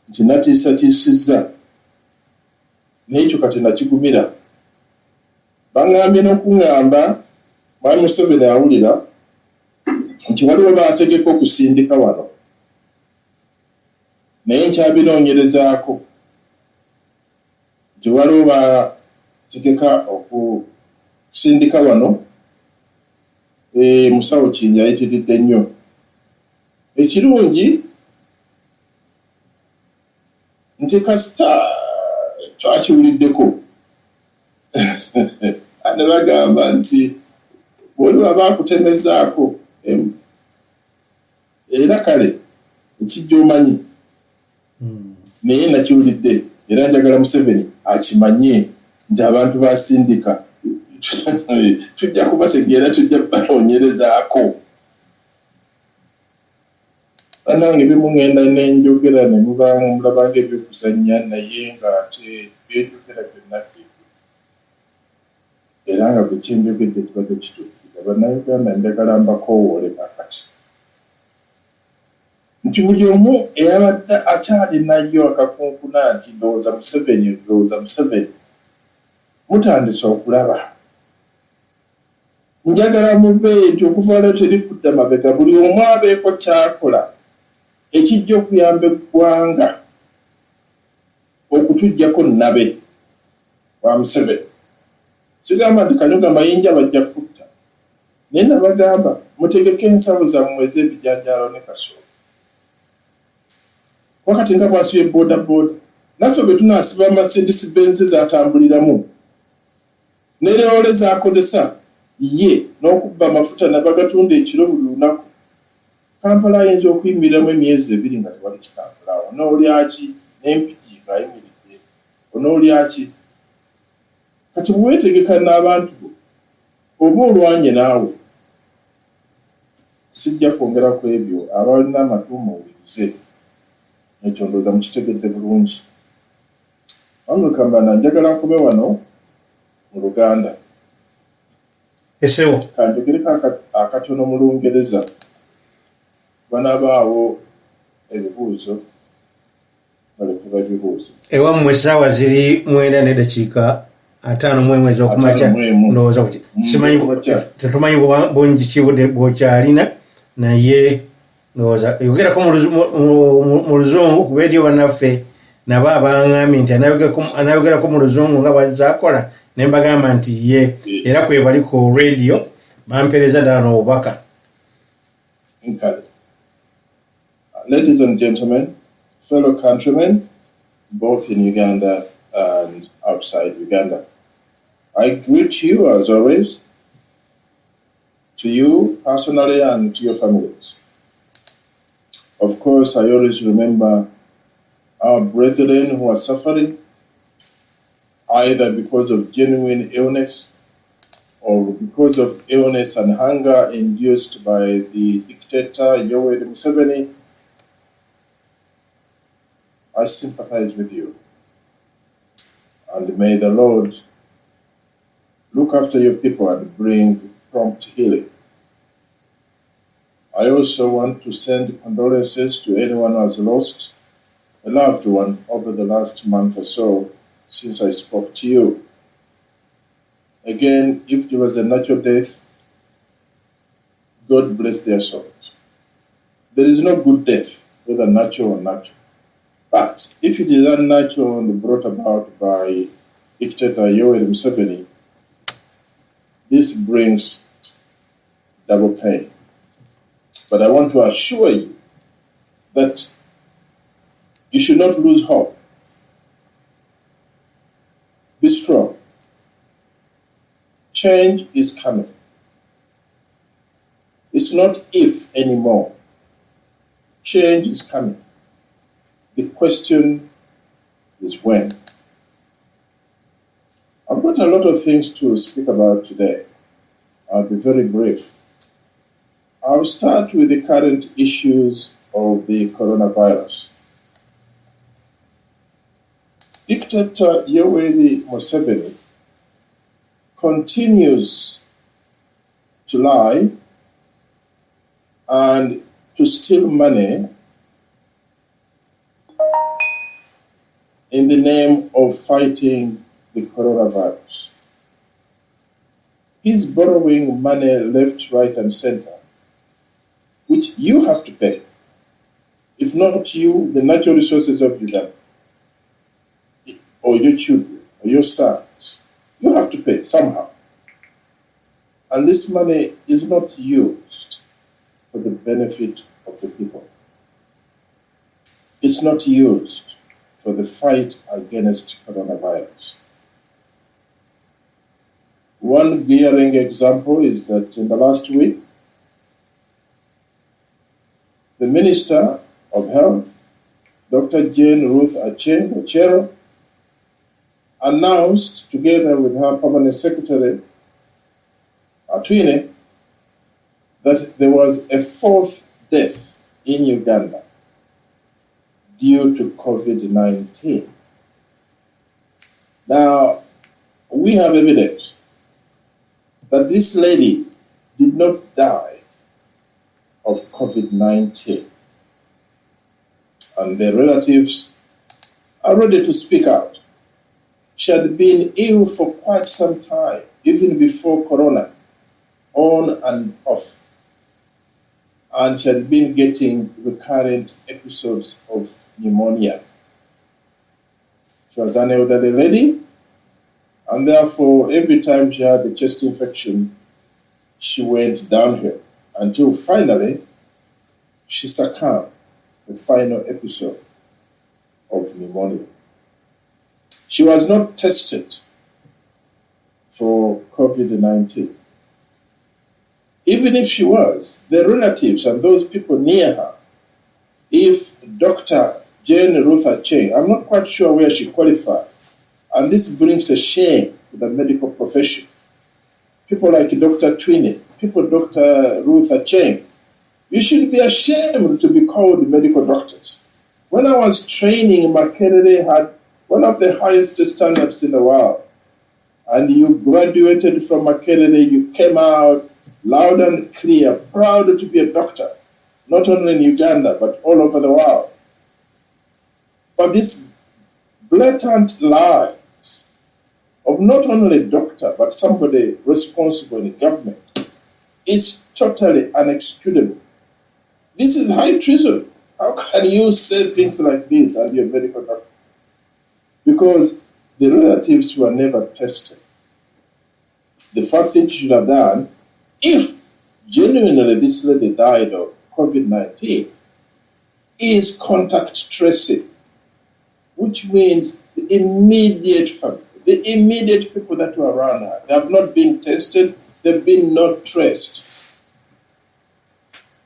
nti natiisatiisizza n'ekyo kati nakigumira. Baŋŋambye n'okuŋŋamba Mwami Museveni awulira nti waliwo baategeka okusindika wano naye nkyabinoonyerezaako nti waliwo baategeka okusindika wano. Musawo Kingi ayitiridde nnyo. Ekirungi nti kasita twakiwuliddeko ne bagamba nti bw'oliba baakutemezaako era kale ekijja omanyi. Naye nakiwulidde era njagala Museveni akimanye nti abantu basindika tujja kubategeera, tujja banoonyerezaako. Bannange bimuŋŋenda n'enjogera ne mulabanga ebyokuzannya naye ng'ate byenjogera byonna era nga bwe kyenjogedde kibadde kituukirira. Bannayuganda njagala mbakoowoole kakati nti buli omu eyabadde akyali nayo akakunkuna nti ndowooza Museveni mutandise okulaba. Njagala mube nti okuva leo terikudda mabega, buli omu abeeko kyakola ekijja okuyamba eggwanga okutuggyako nabe wa Museveni. Sigamba nti Kanyuga mayinja bajja kutta, naye nabagamba mutegeke ensawo zammwe ez'ebijanjaalo ne kasooli. Wakati nga bwasibye boodabooda naffe bwe tunaasiba Mercedes Benz zatambuliramu ne leole z'akozesa ye n'okubba amafuta nabagatunda ekiro buli lunaku, Kampala ayinza okuyimiriramu emyezi 2 nga tewali kitambulawo. Onoolyaki n'empiki ng'ayimiridde, onoolyaki? Kati bweweetegeka n'abantu bo oba olwanye naawe, sijja kwongera ku ebyo abalina amatu muwulirize. ekyo ndowooza mukitegedde bulungi. Wange Kambanda, njagala nkome wano mu Luganda. Esewo. Kanjogereko akatono mu Lungereza. Banabaawo ebibuuzo baleke babibuuze. Ewammwe essaawa ziri 9:05 mwezi okumakya. Ndowooza kuti tetumanyi bungi ki bw'okyalina naye ndowooza yogerako mu Luzungu ku beediyo bannaffe nabo abaŋŋambye nti anayogerako mu Luzungu nga bwazaakola ne mbagamba nti ye era kwe bali ku radio bampeereza ddala n'obubaka. Ladies and gentlemen, fellow countrymen, both in Uganda and outside Uganda, I greet you as always, to you personally and to your families. Of course, I always remember our brethren who are suffering, either because of genuine illness or because of illness and hunger induced by the dictator Yoweri Museveni. I sympathize with you. And may the Lord look after your people and bring prompt healing. I also want to send condolences to anyone who has lost a loved one over the last month or so since I spoke to you. Again, if it was a natural death, God bless their souls. There is no good death, whether natural or natural. But if it is unnatural and brought about by dictator Yoweri Museveni, this brings double pain. But I want to assure you that you should not lose hope. Be strong. Change is coming. It's not if anymore. Change is coming. The question is when. I've got a lot of things to speak about today. I'll be very brief. I'll start with the current issues of the coronavirus. Dictator Yoweri Museveni continues to lie and to steal money in the name of fighting the coronavirus. He's borrowing money left, right, and center, which you have to pay. If not you, the natural resources of Uganda, or your children, or your sons, you have to pay somehow. And this money is not used for the benefit of the people. It's not used for the fight against coronavirus. One glaring example is that in the last week, the Minister of Health, Dr. Jane Ruth Aceng Ochero, announced together with her Permanent Secretary, Atwine, that there was a fourth death in Uganda due to COVID-19. Now, we have evidence that this lady did not die of COVID-19. And their relatives are ready to speak out. She had been ill for quite some time, even before Corona, on and off. And she had been getting recurrent episodes of pneumonia. She was an elderly lady, and therefore every time she had a chest infection, she went downhill until finally she succumbed to the final episode of pneumonia. She was not tested for COVID-19. Even if she was, the relatives and those people near her, if Dr. Jane Ruth Aceng, I'm not quite sure where she qualified, and this brings a shame to the medical profession. People like Dr. Twine, people Dr. Ruth Aceng, you should be ashamed to be called medical doctors. When I was training, Makerere had one of the highest standards in the world. And you graduated from Makerere, you came out loud and clear, proud to be a doctor, not only in Uganda, but all over the world. But this blatant lies of not only a doctor, but somebody responsible in government is totally unexcusable. This is high treason. How can you say things like this and you're a medical doctor? Because the relatives were never tested. The first thing you should have done, if genuinely this lady died of COVID-19, is contact tracing, which means the immediate family, the immediate people that were around her. They have not been tested, they've been not traced.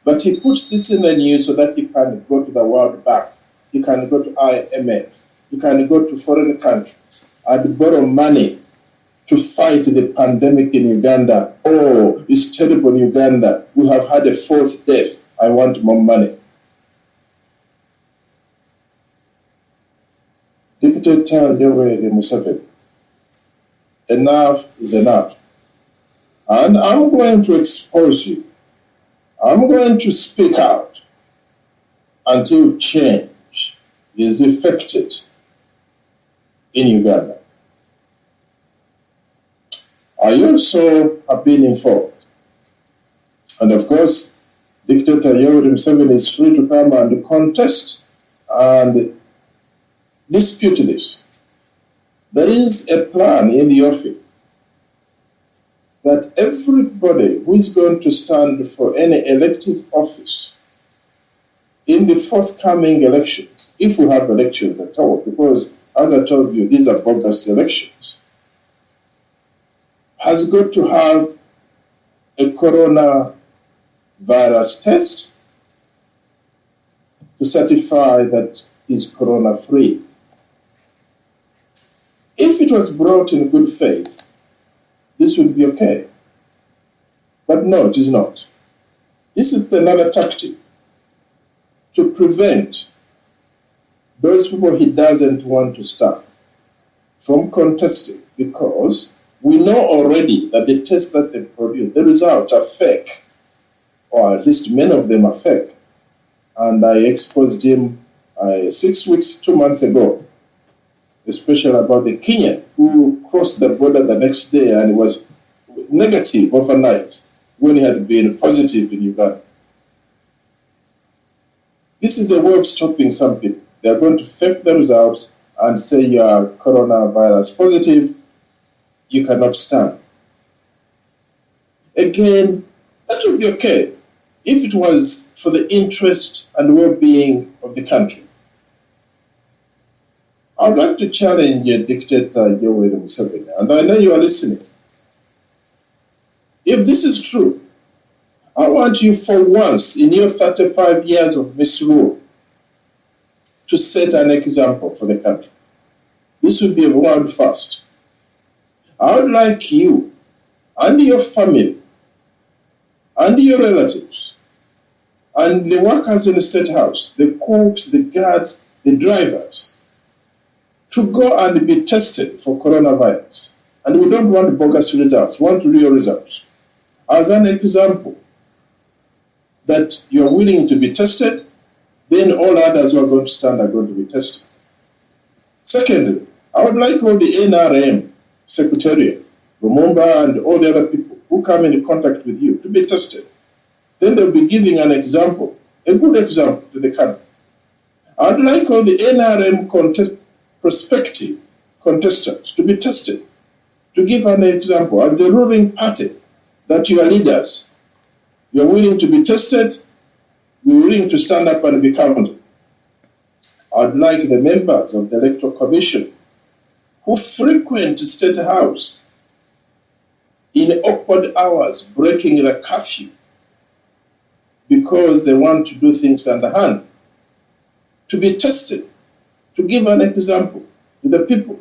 But he puts this in the news so that he can go to the World Bank, he can go to IMF, he can go to foreign countries and borrow money to fight the pandemic in Uganda. Oh, it's terrible in Uganda. We have had a fourth death. I want more money. Dictator Yoweri Museveni, enough is enough. And I'm going to expose you. I'm going to speak out until change is effected in Uganda. I also have been informed. And of course, Dictator Yoweri Museveni is free to come and contest and dispute this. There is a plan in the office that everybody who is going to stand for any elective office in the forthcoming elections, if we have elections at all, because as I told you, these are bogus elections, has got to have a coronavirus test to certify that he's corona-free. If it was brought in good faith, this would be okay. But no, it is not. This is another tactic to prevent those people he doesn't want to start from contesting, because we know already that the tests that they produce, the results are fake, or at least many of them are fake. And I exposed him 2 months ago, especially about the Kenyan who crossed the border the next day and was negative overnight when he had been positive in Uganda. This is the way of stopping some people. They are going to fake the results and say you are coronavirus positive, you cannot stand. Again, that would be okay if it was for the interest and well-being of the country. I would like to challenge Dictator Yoweri Museveni, and I know you are listening. If this is true, I want you for once in your 35 years of misrule to set an example for the country. This would be a world first. I would like you and your family and your relatives and the workers in the State House, the cooks, the guards, the drivers, to go and be tested for coronavirus. And we don't want bogus results, we want real results. As an example, that you are willing to be tested, then all others who are going to stand are going to be tested. Secondly, I would like all the NRM Secretariat, Lumumba and all the other people who come in contact with you to be tested. Then they'll be giving an example, a good example to the country. I'd like all the NRM prospective contestants to be tested, to give an example as the ruling party that you are leaders. You're willing to be tested, you're willing to stand up and be counted. I'd like the members of the Electoral Commission who frequent State House in awkward hours, breaking the curfew because they want to do things underhand, to be tested, to give an example to the people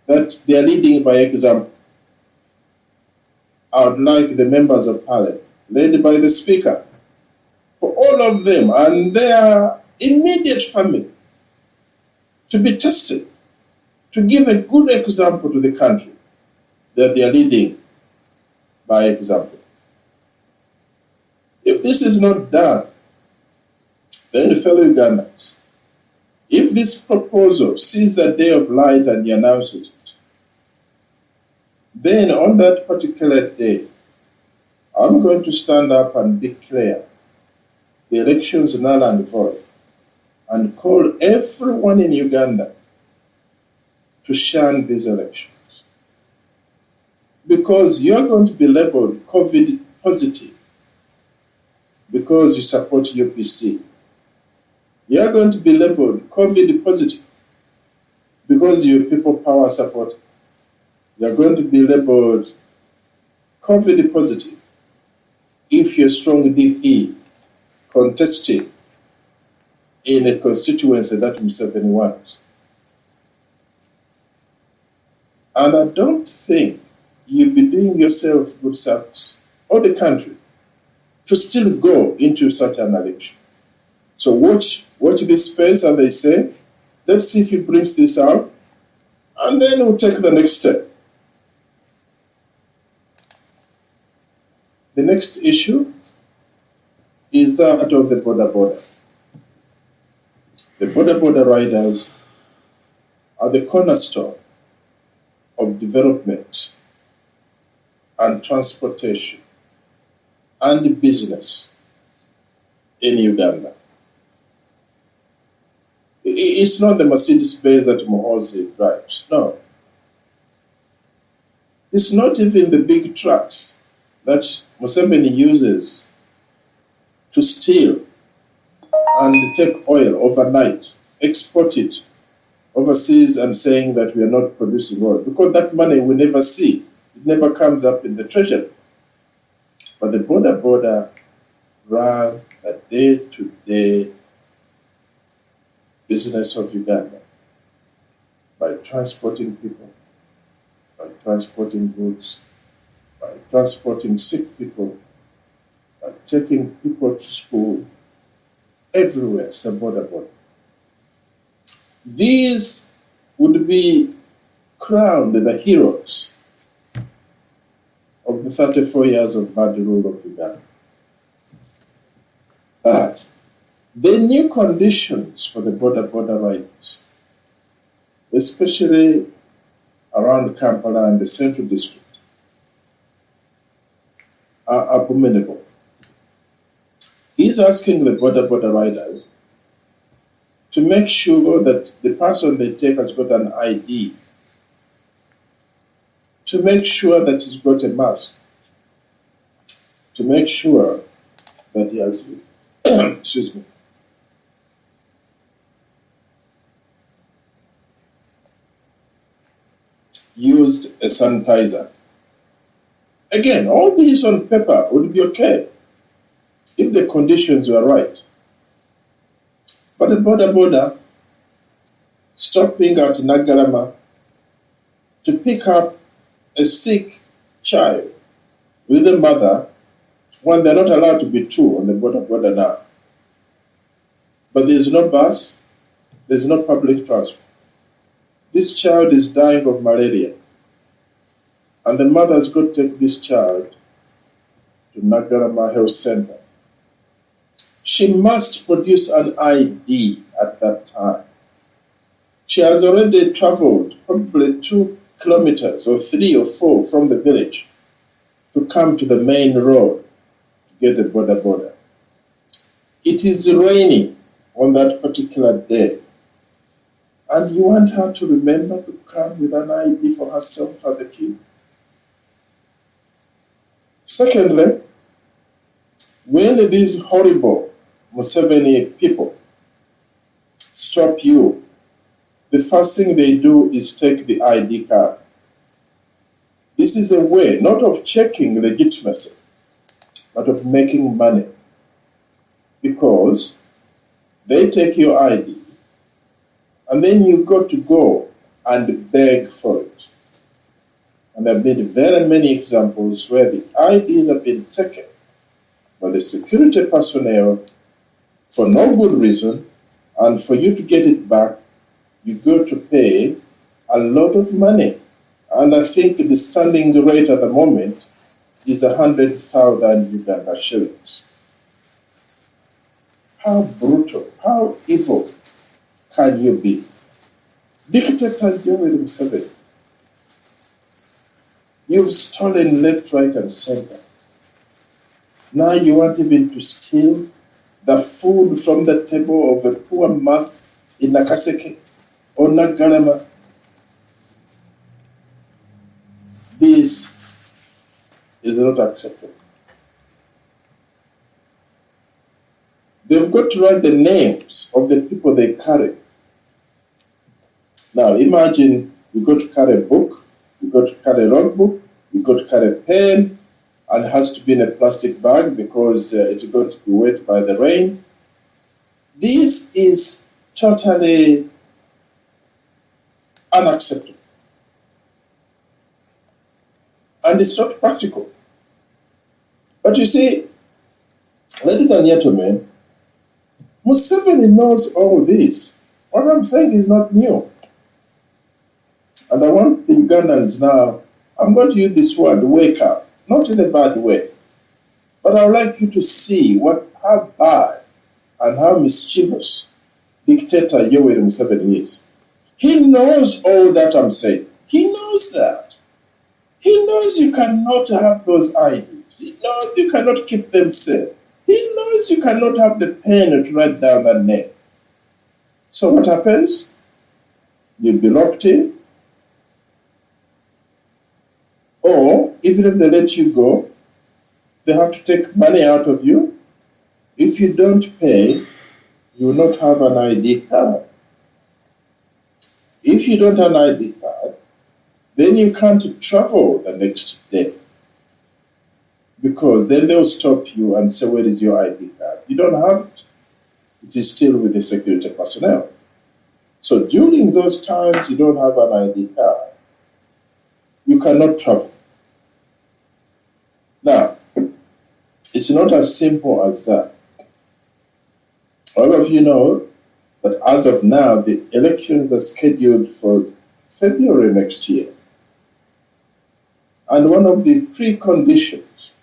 that they are leading by example. I would like the members of Parliament, led by the Speaker, for all of them and their immediate family to be tested, to give a good example to the country that they are leading by example. If this is not done, then fellow Ugandans, if this proposal sees the day of light and he announces it, then on that particular day, I'm going to stand up and declare the elections null and void and call everyone in Uganda to shun these elections. Because you're going to be labeled COVID positive because you support UPC. You're going to be labeled COVID positive because you're people power support. You're going to be labeled COVID positive if you're strong DP contesting in a constituency that Museveni wants. And I don't think you'll be doing yourself good service or the country to still go into such an election. So watch this space, as they say. Let's see if he brings this out, and then we'll take the next step. The next issue is that of the border. The border riders are the cornerstone of development and transportation and business in Uganda. It's not the Mercedes-Benz that Muhoozi drives, no. It's not even the big trucks that Museveni uses to steal and take oil overnight, export it overseas and saying that we are not producing oil, because that money we never see. It never comes up in the treasury. But the border run a day-to-day business of Uganda by transporting people, by transporting goods, by transporting sick people, by taking people to school. Everywhere it's a border. These would be crowned the heroes of the 34 years of bad rule of Uganda. But the new conditions for the border riders, especially around Kampala and the Central District, are abominable. He's asking the border riders to make sure that the person they take has got an ID, to make sure that he's got a mask, to make sure that he has excuse me, used a sanitizer. Again, all these on paper would be okay if the conditions were right. But the border stopping at Nagarama to pick up a sick child with a mother when they're not allowed to be two on the border now. But there's no bus, there's no public transport. This child is dying of malaria, and the mother's got to take this child to Nagarama Health Center. She must produce an ID at that time. She has already traveled probably 2 kilometers or 3 or 4 from the village to come to the main road to get the border. It is raining on that particular day, and you want her to remember to come with an ID for herself and the kid. Secondly, when these horrible Museveni people stop you, the first thing they do is take the ID card. This is a way not of checking legitimacy, but of making money, because they take your ID and then you got to go and beg for it. And there have been very many examples where the IDs have been taken by the security personnel for no good reason, and for you to get it back, you go to pay a lot of money. And I think the standing rate at the moment is 100,000 Uganda shillings. How brutal, how evil can you be? Dictator Yoweri Museveni, you've stolen left, right, and center. Now you want even to steal the food from the table of a poor man in Nakaseke or Nagalama. This is not acceptable. They've got to write the names of the people they carry. Now imagine you got to carry a book, you got to carry a logbook, you got to carry a pen, and it has to be in a plastic bag because it's going to be wet by the rain. This is totally unacceptable. And it's not practical. But you see, ladies and gentlemen, Museveni knows all this. What I'm saying is not new. And I want the Ugandans now, I'm going to use this word, wake up, not in a bad way. But I would like you to see how bad and how mischievous dictator Yoweri Museveni is. He knows all that I'm saying. He knows that. He knows you cannot have those IDs. He knows you cannot keep them safe. He knows you cannot have the pen to write down the name. So what happens? You'll be locked in. Or, even if they let you go, they have to take money out of you. If you don't pay, you will not have an ID card. If you don't have an ID card, then you can't travel the next day. Because then they'll stop you and say, where is your ID card? You don't have it. It is still with the security personnel. So during those times you don't have an ID card, you cannot travel. Now, it's not as simple as that. All of you know that as of now, the elections are scheduled for February next year. And one of the preconditions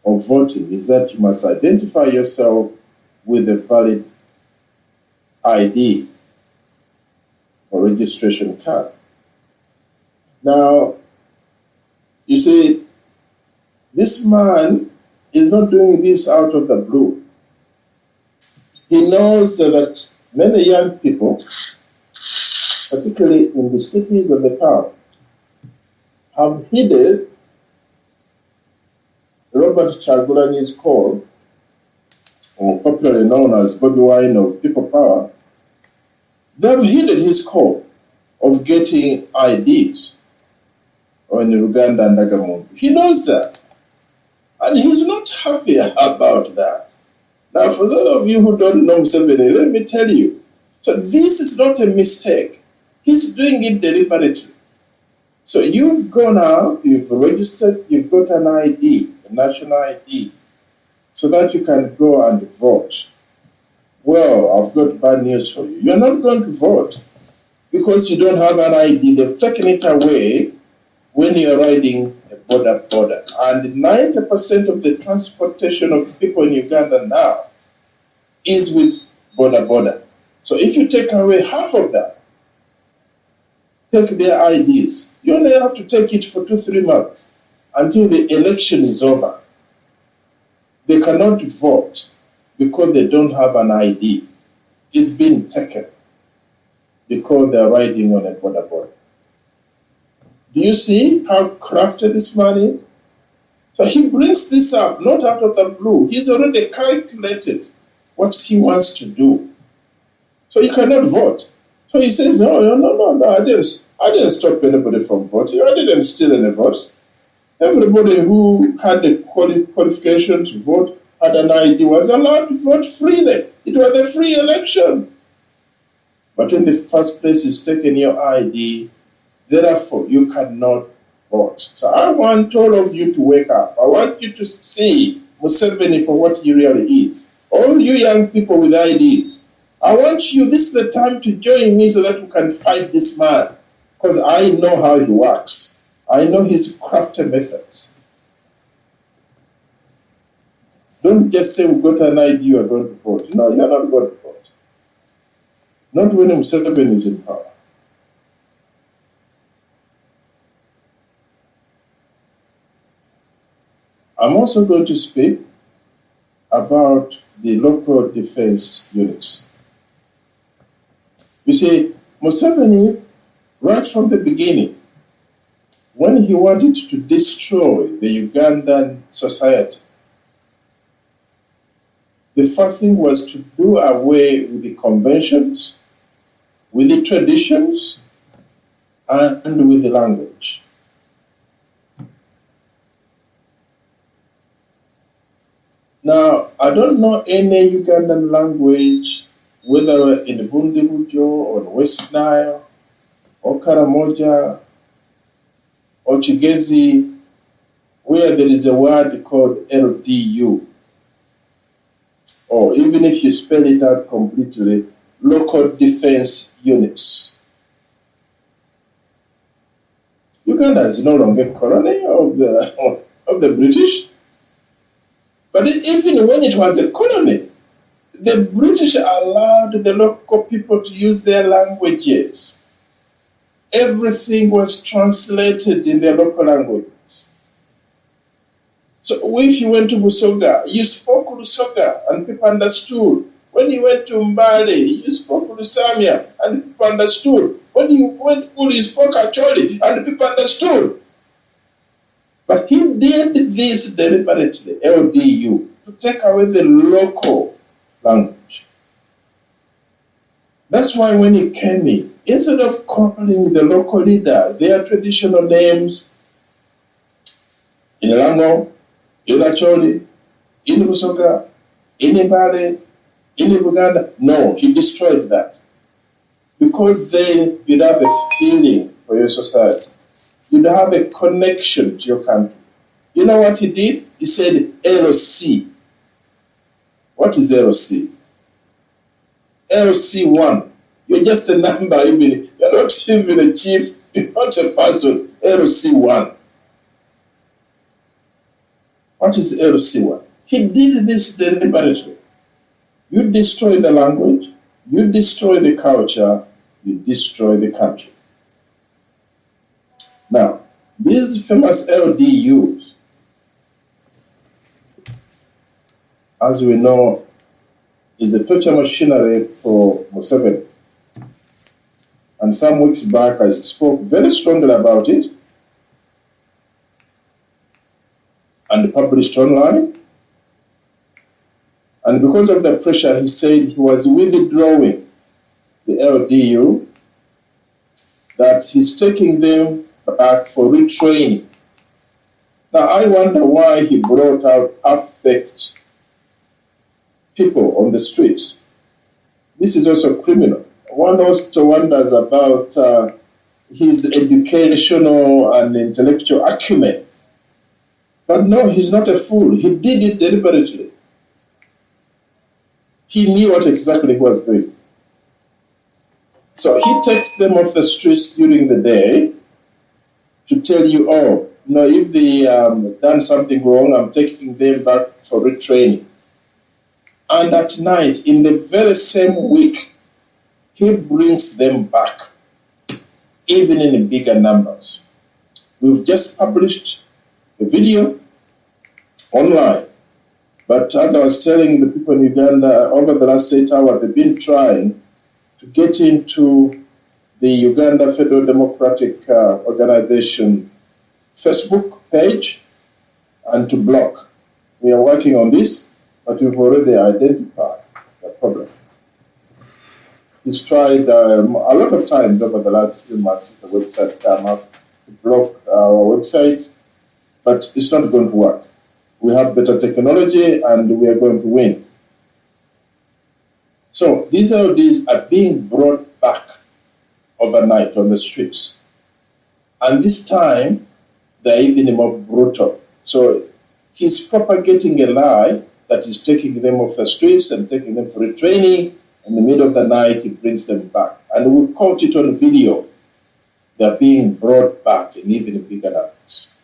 of voting is that you must identify yourself with a valid ID or registration card. Now, you see, this man is not doing this out of the blue. He knows that many young people, particularly in the cities and the towns, have heeded Robert Kyagulanyi's call, or popularly known as Bobi Wine of People Power. They have heeded his call of getting IDs on Uganda and Nagamundu. He knows that. And he's not happy about that. Now, for those of you who don't know Museveni, let me tell you, so this is not a mistake. He's doing it deliberately. So you've gone out, you've registered, you've got an ID, a national ID, so that you can go and vote. Well, I've got bad news for you. You're not going to vote because you don't have an ID. They've taken it away when you're riding a border. And 90% of the transportation of people in Uganda now is with border. So if you take away half of that, take their IDs, you only have to take it for 2-3 months until the election is over. They cannot vote because they don't have an ID. It's been taken because they're riding on a border. Do you see how crafty this man is? So he brings this up, not out of the blue. He's already calculated what he wants to do. So you cannot vote. So he says, no, I didn't stop anybody from voting. I didn't steal any votes. Everybody who had the qualification to vote, had an ID, was allowed to vote freely. It was a free election. But in the first place, he's taken your ID. Therefore, you cannot vote. So I want all of you to wake up. I want you to see Museveni for what he really is. All you young people with IDs, I want you, this is the time to join me so that we can fight this man. Because I know how he works. I know his crafty methods. Don't just say we got an idea you are going to vote. No, you are not going to vote. Not when Museveni is in power. I'm also going to speak about the local defense units. You see, Museveni, right from the beginning, when he wanted to destroy the Ugandan society, the first thing was to do away with the conventions, with the traditions, and with the language. Now, I don't know any Ugandan language, whether in Bundibujo or West Nile or Karamoja or Chigezi, where there is a word called LDU. Or even if you spell it out completely, local defense units. Uganda is no longer a colony of the British. But even when it was a colony, the British allowed the local people to use their languages. Everything was translated in their local languages. So if you went to Busoga, you spoke Lusoga and people understood. When you went to Mbale, you spoke Lusamia and people understood. When you went to Uri, you spoke Acholi and people understood. But he did this deliberately, LDU, to take away the local language. That's why when he came in, instead of calling the local leaders their traditional names, in Lango, in Acholi, in Busoga, in Mbale, in Buganda, no, he destroyed that. Because then you'd have a feeling for your society. You'd have a connection to your country. You know what he did? He said LC. What is LC? LC1. You're just a number, even. You're not even a chief. You're not a person. LC1. What is LC1? He did this deliberately. You destroy the language, you destroy the culture, you destroy the country. Now, these famous LDUs, as we know, is a torture machinery for Museveni. And some weeks back, I spoke very strongly about it and published online. And because of the pressure, he said he was withdrawing the LDU, that he's taking them back for retraining. Now, I wonder why he brought out half-baked people on the streets. This is also criminal. One also wonders about his educational and intellectual acumen. But no, he's not a fool. He did it deliberately. He knew what exactly he was doing. So he takes them off the streets during the day to tell you, oh, no, if they done something wrong, I'm taking them back for retraining. And at night, in the very same week, he brings them back, even in bigger numbers. We've just published a video online. But as I was telling the people in Uganda, over the last 8 hours, they've been trying to get into the Uganda Federal Democratic Organization Facebook page and to block. We are working on this, but we've already identified the problem. He's tried a lot of times over the last few months since the website came up to block our website, but it's not going to work. We have better technology and we are going to win. So these LDs are being brought back overnight on the streets. And this time, they're even more brutal. So he's propagating a lie that is taking them off the streets and taking them for retraining In the middle of the night, he brings them back. And we caught it on video. They're being brought back in even bigger numbers.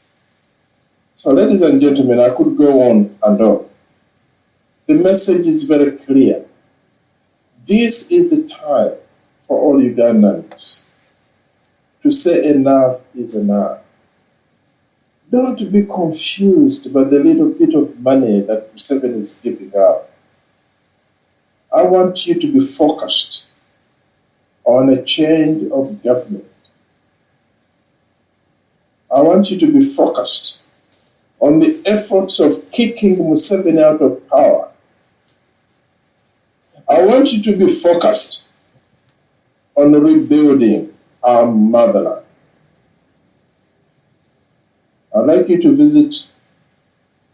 So, ladies and gentlemen, I could go on and on. The message is very clear. This is the time for all Ugandans to say enough is enough. Don't be confused by the little bit of money that Museveni is giving out. I want you to be focused on a change of government. I want you to be focused on the efforts of kicking Museveni out of power. I want you to be focused on rebuilding our motherland. I'd like you to visit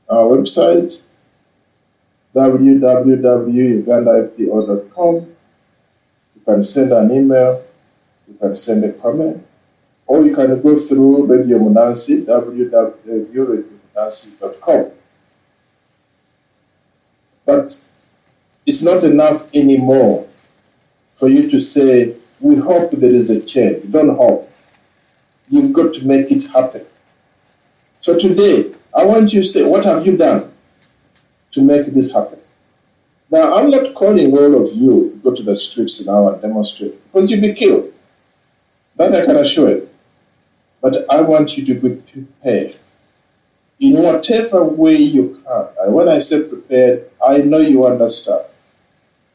our website, www.ugandafdo.com. You can send an email, you can send a comment, or you can go through Radio Munansi, www.radiomunansi.com. But it's not enough anymore for you to say, we hope there is a change. Don't hope. You've got to make it happen. So today, I want you to say, what have you done to make this happen? Now, I'm not calling all of you to go to the streets now and demonstrate, because you'll be killed. That I can assure you. But I want you to be prepared in whatever way you can. And when I say prepared, I know you understand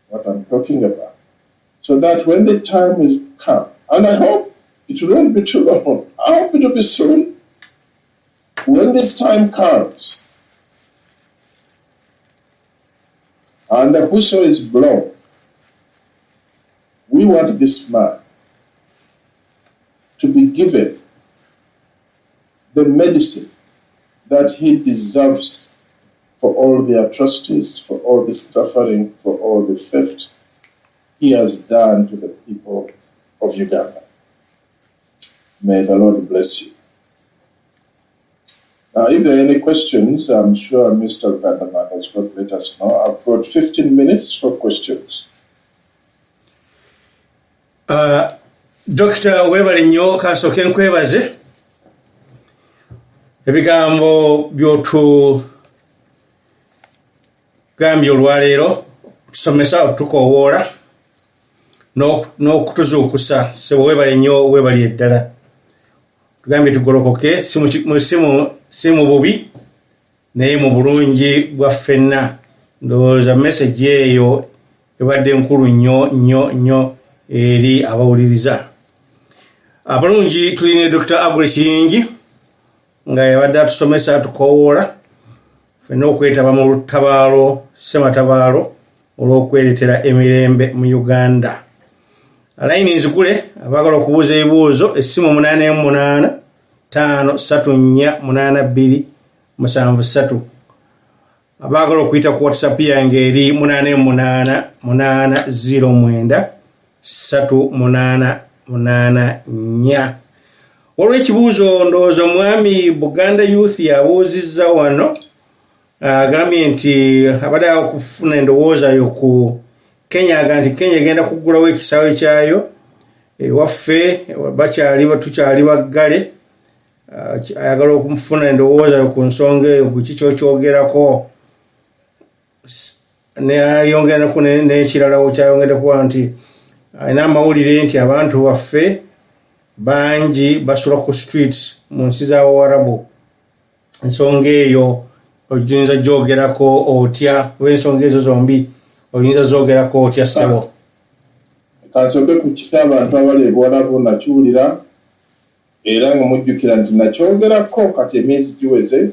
what I'm talking about. So that when the time is come, and I hope it won't be too long, I hope it will be soon. When this time comes, and the whistle is blown, we want this man to be given the medicine that he deserves for all the atrocities, for all the suffering, for all the theft he has done to the people of Uganda. May the Lord bless you. Now, if there are any questions, I'm sure Mr. Vanderman has got to let us know. I've got 15 minutes for questions. Dr. Webale nnyo kasooke nkwebaze ebigambo by'otugambye olwaleero tusomesa otukowoola n'okutuzuukusa sebo webale nnyo webalire ddala tugambye tugolokoke si mu bubi naye mu bulungi bwa ffenna ndowooza message eyo ebadde nkulu nnyo eri abawuliriza abalungi tulina Dr. Aggrey Kiyingi nga yabadde atusomesa tukowoola ffenna okwetaba mu lutabaalo ssematabaalo olw'okweretera emirembe mu Uganda. Alayini nzigule abaagala okubuuza ebibuuzo essimu 885348273 abaagala okuyita ku WhatsApp yange eri 888093884. Olw'ekibuuzo ndowooza omwami Buganda Youth yabuuzizza wano agambye nti abadde okufuna endowooza yo ku Kenya nti Kenya egenda kuggulawo ekisaawe kyayo ewaffe tukyali baggale ayagala okumufuna endowooza yo ku nsonga eyo kuki kyokyogerako nayongerako n'ekirala kyayongeddeko nti alina amawulire nti abantu baffe bangi basula ku streets mu nsi z'Abawarabu. Ensonga eyo oyinza gyogerako otya w'ensonga ezo zombi oyinza zogerako otya ssebo? Kansooke ku kita abantu abali ebuwalabu nakiwulira era nga mujjukira nti nakyogerako kati emyezi giweze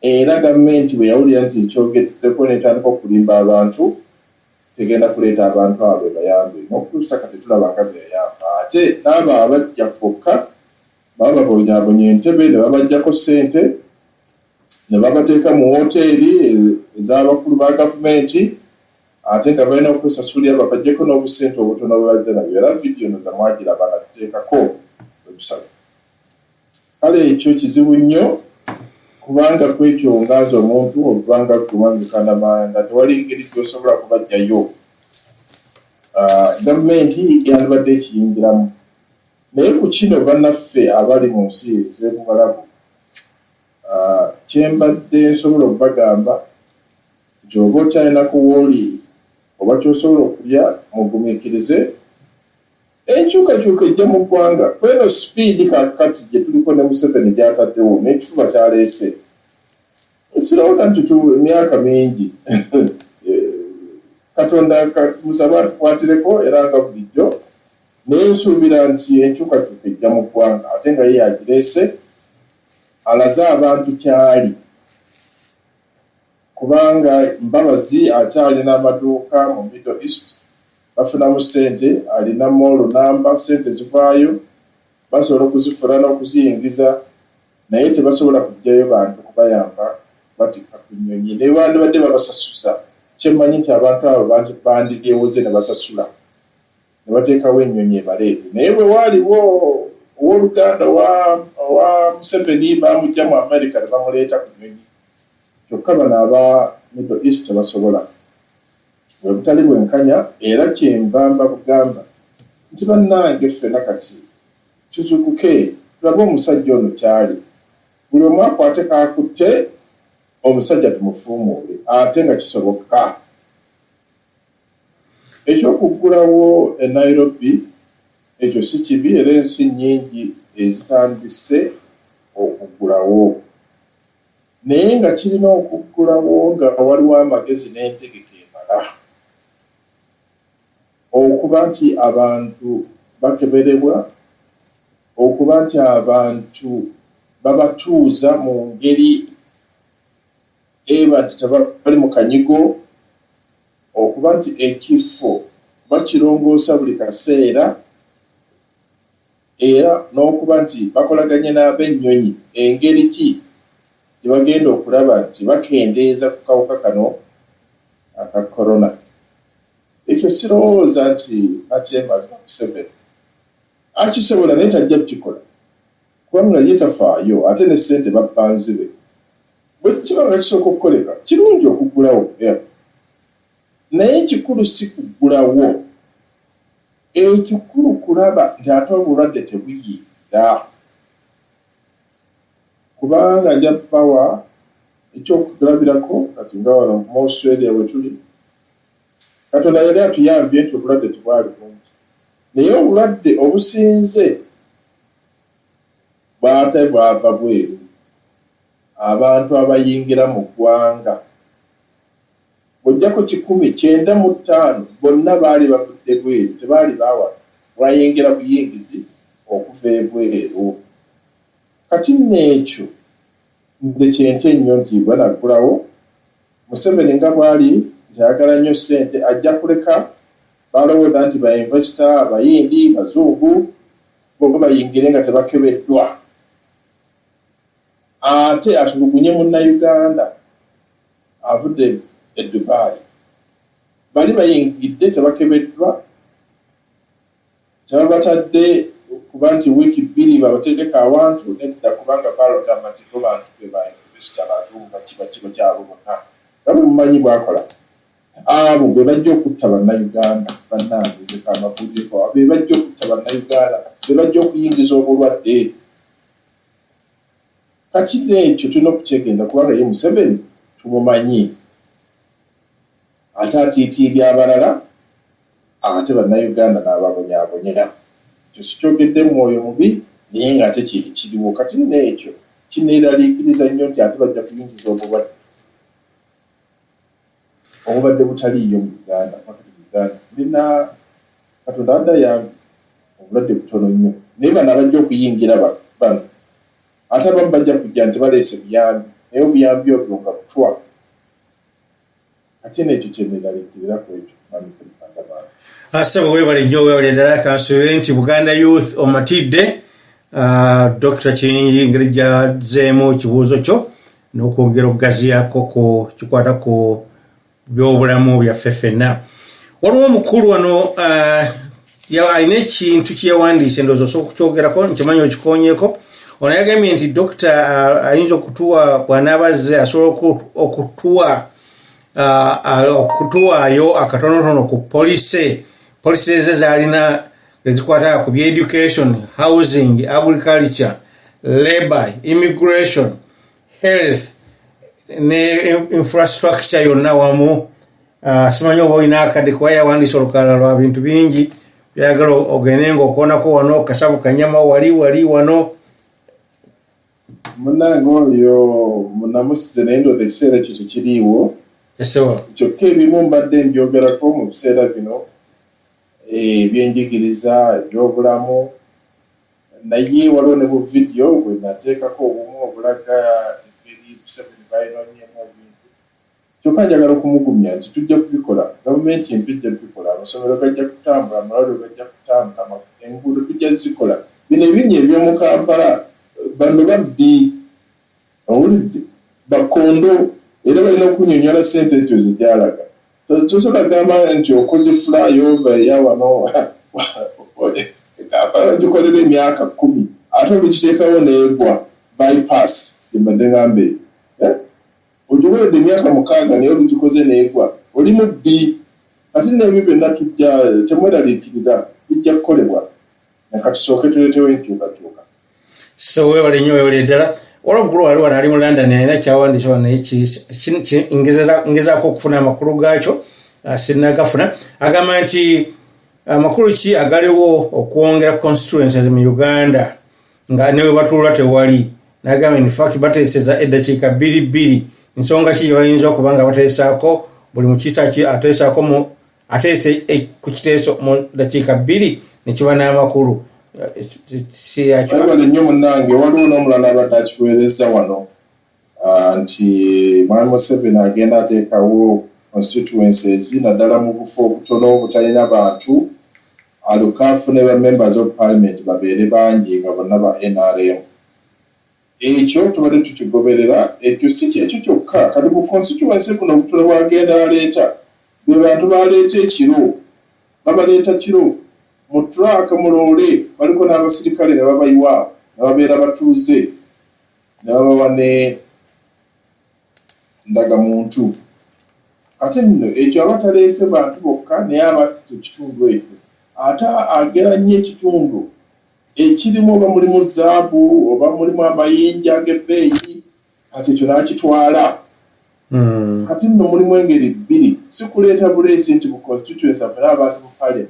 era gavumenti bwe yawulira nti ekyogeddeko n'etandika okulimba abantu tegenda kuleeta abantu abo bayambe n'okutuusa kati tulaba nga beyayamba ate n'abo abajja kokka baba babonyaabonya entebe ne babajjako ssente ne babateeka mu woteeri ez'abakulu ba gavumenti ate nga balina okusasulira babajjeko n'obusente obutono bwe bazze nabyo era vidiyo no zamwagiraba natuteekako webusaba. Kale ekyo kizibu nnyo kubanga kwekyongaza omuntu obanga kumanyikana manda tewali ngeri gy'osobola kubajjayo gavumenti yandibadde ekiyingiramu naye ku kino bannaffe abali mu nsi ez'ebubalabu kyembadde nsobola okubagamba nti oba okyalinaku wooli oba kyosobola okulya mugumiikirize enkyukakyuka ejja mu ggwanga kweno sipiidi kakati gye tuliko ne Museveni gyataddewo n'ekifuba kyaleese nsirowooza nti emyaka mingi Katonda musaba atukwatireko era nga bulijjo naye nsuubira nti enkyukakyuka ejja mu ggwanga ate nga ye yagireese alaze abantu kyali kubanga Mbabazi akyalina amaduuka mu Middle East bafunamu ssente alina moolo namba ssente zivaayo basobola okuzifuna n'okuziyingiza naye tebasobola kujjayo bantu kubayamba batikka ku nnyonyi naye bandibadde babasasuza kyemmanyi nti abantu abo bandibyewoze ne basasula ne bateekawo ennyonyi ebaleete naye bwe waaliwo owooluganda wa Museveni bamujja mu America ne bamuleeta ku nnyonyi kyokka bano aba Middle East tebasobola bwe butali bwenkanya era kyenvamba bugamba nti bannange ffena kati tuzukuke tulabe omusajja ono kyali buli omu akwate kakutte omusajja tumufuumuule ate nga kisoboka ekyokuggulawo e Nairobi ekyo si kibi era ensi nnyingi ezitandise okuggulawo naye nga kirina okuggulawo nga waliwo amagezi n'entegeka emala okuba nti abantu bakeberebwa okuba nti abantu babatuuza mu ngeri eba nti tebali mu kanyigo okuba nti ekifo bakirongoosa buli kaseera era n'okuba nti bakolaganye n'ab'ennyonyi engeri ki gyebagenda okulaba nti bakendeeza ku kawuka kano aka korona ekyo sirowooza nti akyembalira Museveni akisobola naye tajja kukikola kubanga ye tafaayo ate ne ssente bappanzibe bwe kiba nga kisooka okukoleka kirungi okuggulawo naye ekikulu si kuggulawo ekikulu kulaba nti ate obulwadde tebuyiira kubanga nja pawa ekyokutulabirako kati nga wano mu Australia bwe tuli Katonda yali atuyambye nti obulwadde tebwali bungi naye obulwadde obusinze bwate bwava bweru abantu abayingira mu ggwanga bw'ojjako 195 bonna baali bavudde bweru tebaali bawa bayingira buyingizi okuva ebweru kati n'ekyo nde kyente nnyo nti banaggulawo Museveni nga bwali nti ayagala nnyo ssente ajja kuleka balowooza nti bainvesita abayindi bazungu bo bayingire nga tebakebeddwa ate atulugunye munnayuganda avudde e Dubai bali bayingidde tebakebeddwa tebabatadde kuba nti wiiki 2 babategeka awantu nedda kubanga balogamba nti bo bantu be bainvesita bantu bakibakibo kyabo bonna nga bwe mumanyi bwakola abo be bajja okutta bannayuganda bannange amabulireko be bajja okutta bannayuganda be bajja okuyingiza obulwadde kati n'ekyo tulina okukyegenda kubanga ye Museveni tumumanyi ate atiitiibya abalala ate bannayuganda n'ababonyaabonyera ekyo sikyogedde mwoyo mubi naye ng'ate kiriwo kati n'ekyo kineeraliikiriza nnyo nti ate bajja kuyingiza obulwadde butaliiyo mu Uganda bulina Katonda addayambi obulwadde butono nnyo naye bano abajja okuyingira bano ate abamu bajja kujja nti baleese buyambi naye obuyambi obwo nga butwa ate n'ekyo kyeneeraliikiriraku ekyo asaba webale nnyo webale ddala kansuubire nti Buganda Youth omatidde Dr. Kiyingi ngeri gyazeemu ekibuuzo kyo n'okwongera okugaziyaako ku kikwata ku byobulamu byaffe ffenna waliwo omukulu wano alina ekintu kyeyawandiise ndowooza osobola okukyogerako nkimanyi okikonyeeko ono yagambye nti dokita ayinza okutuwa bw'anaabazze asobola okutuwaayo akatonotono ku policies zalina ezikwata ku education, housing, agriculture, labor, immigration, health ne infrastructure yonna wamu. Simanyi oba olina akadde kuba yawandiisa olukalala lwa bintu bingi byagala ogende ng'okoonako wano kasavu kanyama wali wano. Munange oyo munamusize naye ndooda ekiseera ekyo tekiriiwo. Kyokka ebimu mbadde mbyogerako mu biseera bino ebyenjigiriza, ebyobulamu, naye waliwo ne bu vidiyo bwe nateekako obumu obulaga engeri Museveni bayinoonyeemu ebintu. Kyokka njagala okumugumya nti tujja kubikola, gavumenti empijja kubikola, amasomero gajja kutambula, amalwaliro gajja kutambula, enguudo tujja zikola. Bino ebinnya eby'omu Kampala bano babbi owulidde bakondo era balina okunyonyola ssente ekyo zijalaga. Tosobola gamba nti okoze flyover eya wano Kampala gikolera emyaka 10 ate olukiteekawo neegwa bypass embadde ngambe ogiweredde emyaka 6 naye olugikoze neegwa oli mubbi. Kati nebyo byonna tujja temweraliikirira bijja kukolebwa neka tusooke tuleetewo enkyukakyuka. So webale nnyo webale ddala. Olw'oggulu waliwo ali mu London alina kyawandiisa wano ngezaako okufuna amakulu gaakyo sinnagafuna. Agamba nti amakulu ki agaliwo okwongera constituencies mu Uganda nga newe batuulwa tewali. N'agamba in fact bateeseza eddakiika 2 nsonga ki bayinza okuba nga bateesaako buli mukiisa ki ateese ku kiteeso mu ddakiika 2 ne kiba n'amakulu. Nnyo munnange waliwo n'omulala abadde akiweereza wano nti Mwami Museveni agenda ateekawo constituencies naddala mu bufo obutono obutalina bantu alukaafu ne ba members of parliament babeere bangi nga bonna ba NRM. Ekyo tubadde tukigoberera, ekyo si kyekyo kyokka kati ku constituency kuno obutono bwagenda aleeta be bantu baleeta ekiro babaleeta kiro mu truck mu loole baliko n'abasirikale ne babayiwa ne babeera batuuze ne babawa ne ndagamuntu. Ate nno ekyo abataleese bantu bokka naye abatta ekitundu ekyo ate ageranye ekitundu ekirimu oba mulimu zaabu oba mulimu amayinja ag'ebbeeyi kati ekyo n'akitwala. Kati nno mulimu engeri 2 si kuleeta buleesi nti bu constituency afuna abantu mu parliament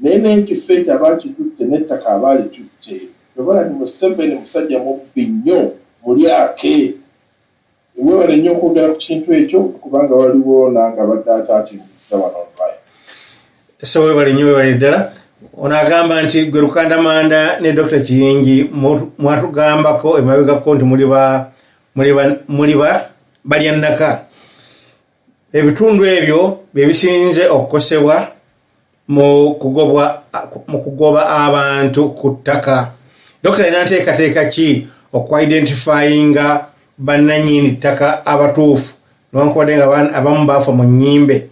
naye n'ekifo ekyo abaakitutte n'ettaka abaalitutte obala ni Museveni musajja mubbi nnyo mulyake. Webale nnyo okwogera ku kintu ekyo kubanga waliwo nanga badde ataatimbisa wano olwayo. So webale nnyo webale ddala. Ono agamba nti gwe Lukandamanda ne Dr. Kiyingi mwatugambako emabegako nti muli balya nnaka. Ebitundu ebyo bye bisinze okukosebwa mu kugoba abantu ku ttaka. Dr. alina nteekateeka ki okwidentifyinga bannannyini ttaka abatuufu newankubadde nga abamu baafa mu nnyimbe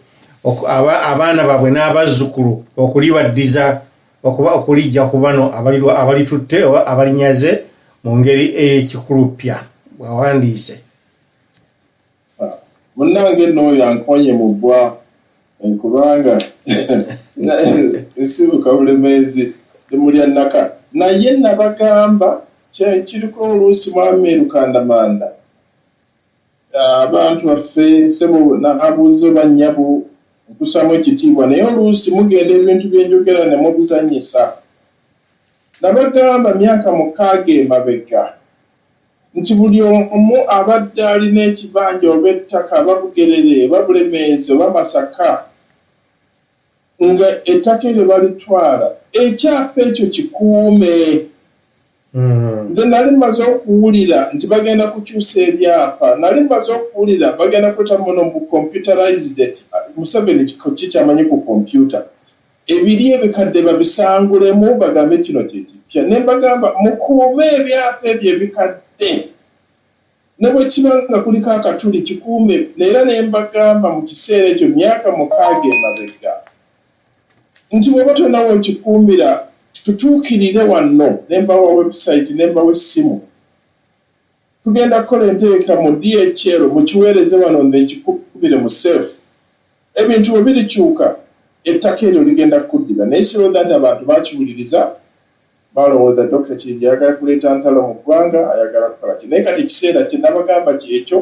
abaana baabwe n'abazzukulu okulibaddiza okulijja ku bano abalitutte oba abalinyaze mu ngeri ey'ekikulupya bw'awandiise. Munnange nno yankonye mu bbwa kubanga nsibuka Bulemeezi temulya nnaka naye nabagamba kiriko oluusi Mwami Lukandamanda abantu baffe sebo abuuze bannyabu nkusamu ekitiibwa naye oluusi mugenda ebintu byenjogera ne mubizanyisa. Nabagamba myaka 6 emabega nti buli omu abadde alina ekibanja oba ettaka Babugerere oba Bulemeezi oba Masaka nga ettaka eryo balitwala ekyapa ekyo kikuume. Nze nali mmaze okuwulira nti bagenda kukyusa ebyapa, nali mmaze okuwulira bagenda kweta muno mu computerized Museveni kikyamanyi ku computer ebiri ebikadde babisangulemu bagambe kino kyekipya. Ne mbagamba mukuume ebyapa ebyo ebikadde ne bwe kiba nga kuliko akatuli kikuume. Era ne mbagamba mu kiseera ekyo myaka 6 emabega nti bw'oba tonawo okikuumira tutuukirire wano ne mbawa website ne mbawa essimu tugenda kukola enteeka mu DHL mukiweereze wano nekikubire mu safe. Ebintu bwe birikyuka ettaka eryo ligenda kuddira naye siroda nti abantu bakiwuliriza balowooza Dr. Kijja ayagala kuleeta ntalo mu ggwanga ayagala kukola ki naye kati ekiseera kye nabagamba kyekyo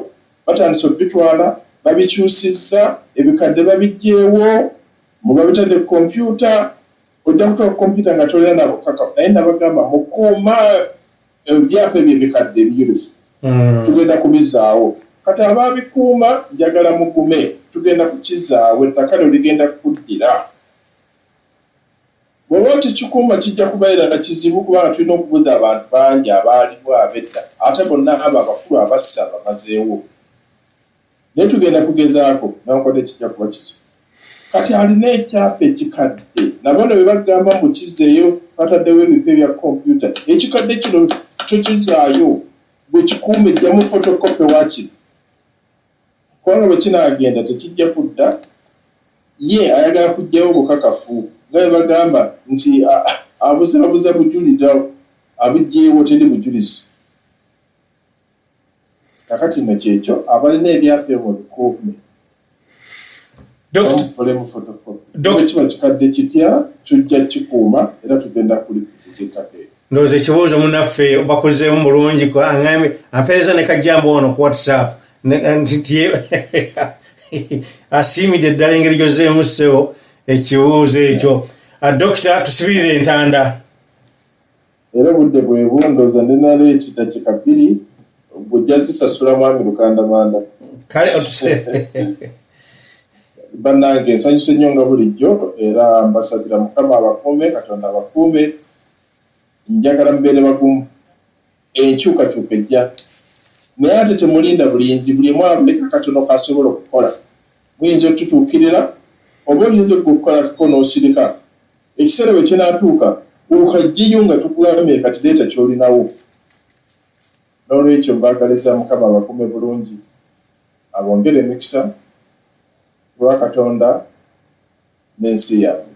batandise okubitwala babikyusizza ebikadde babijjeewo muba bitadde kompyuta ojja kutoka kompyuta nga tolina nabo kaka naye nabagamba mukuuma ebyapa ebyo ebikadde ebiyulifu tugenda kubizaawo kati abaabikuuma njagala mugume tugenda kukizaawo ettaka lyo ligenda kuddira bw'oba tekikuuma kijja kubeera kizibu kubanga tulina okubuza abantu bangi abaaliwo ab'edda ate bonna abo abakulu abassa bamazeewo naye tugenda kugezaako nankode kijja kuba kizibu kati alina ekyapa ekikadde nabona bwe bagamba mukizeeyo bataddewo ebipa ebya kompyuta ekikadde kino kyokizaayo bwe kikuuma ejjamu fotokope wakino kubanga bwe kinaagenda tekijja kudda ye ayagala kujjayo bukakafu nga bwe bagamba nti abuzabuza bujulira abijjeewo teri bujulizi kakati no kyekyo abalina ebyapa ebyo bikuume omufulemu fotokopi kiba kikadde kitya tujja kikuuma era tugenda kulikuzittako ndowooza ekibuuzo munaffe bakozeemu mulungi aŋŋambye ampeereza ne kajjambo ono ku whatsapp nti asiimidde eddala engeri gyozeemu ssebo ekibuuzo ekyo dokita tusibirire entanda era obudde bwebu ndowooza ndinalo ekiddakiika 2 bw'ojja zisasula mwami lukandamanda kale bannange nsanyuse nnyo nga bulijjo era mbasabira mukama abakuume katonda abakuume njagala mubeere bagumu enkyukakyuka ejja naye ate temulinda bulinzi buli emu abuleka katono kasobola okukola muyinza otutuukirira oba oyinza okukolako n'osirika ekiseera bwe kinaatuuka okajjiyo nga tukugambye kati leeta ky'olinawo n'olwekyo mbaagaliza mukama abakuume bulungi abongere emikisa lwa katonda n'ensi yaabwe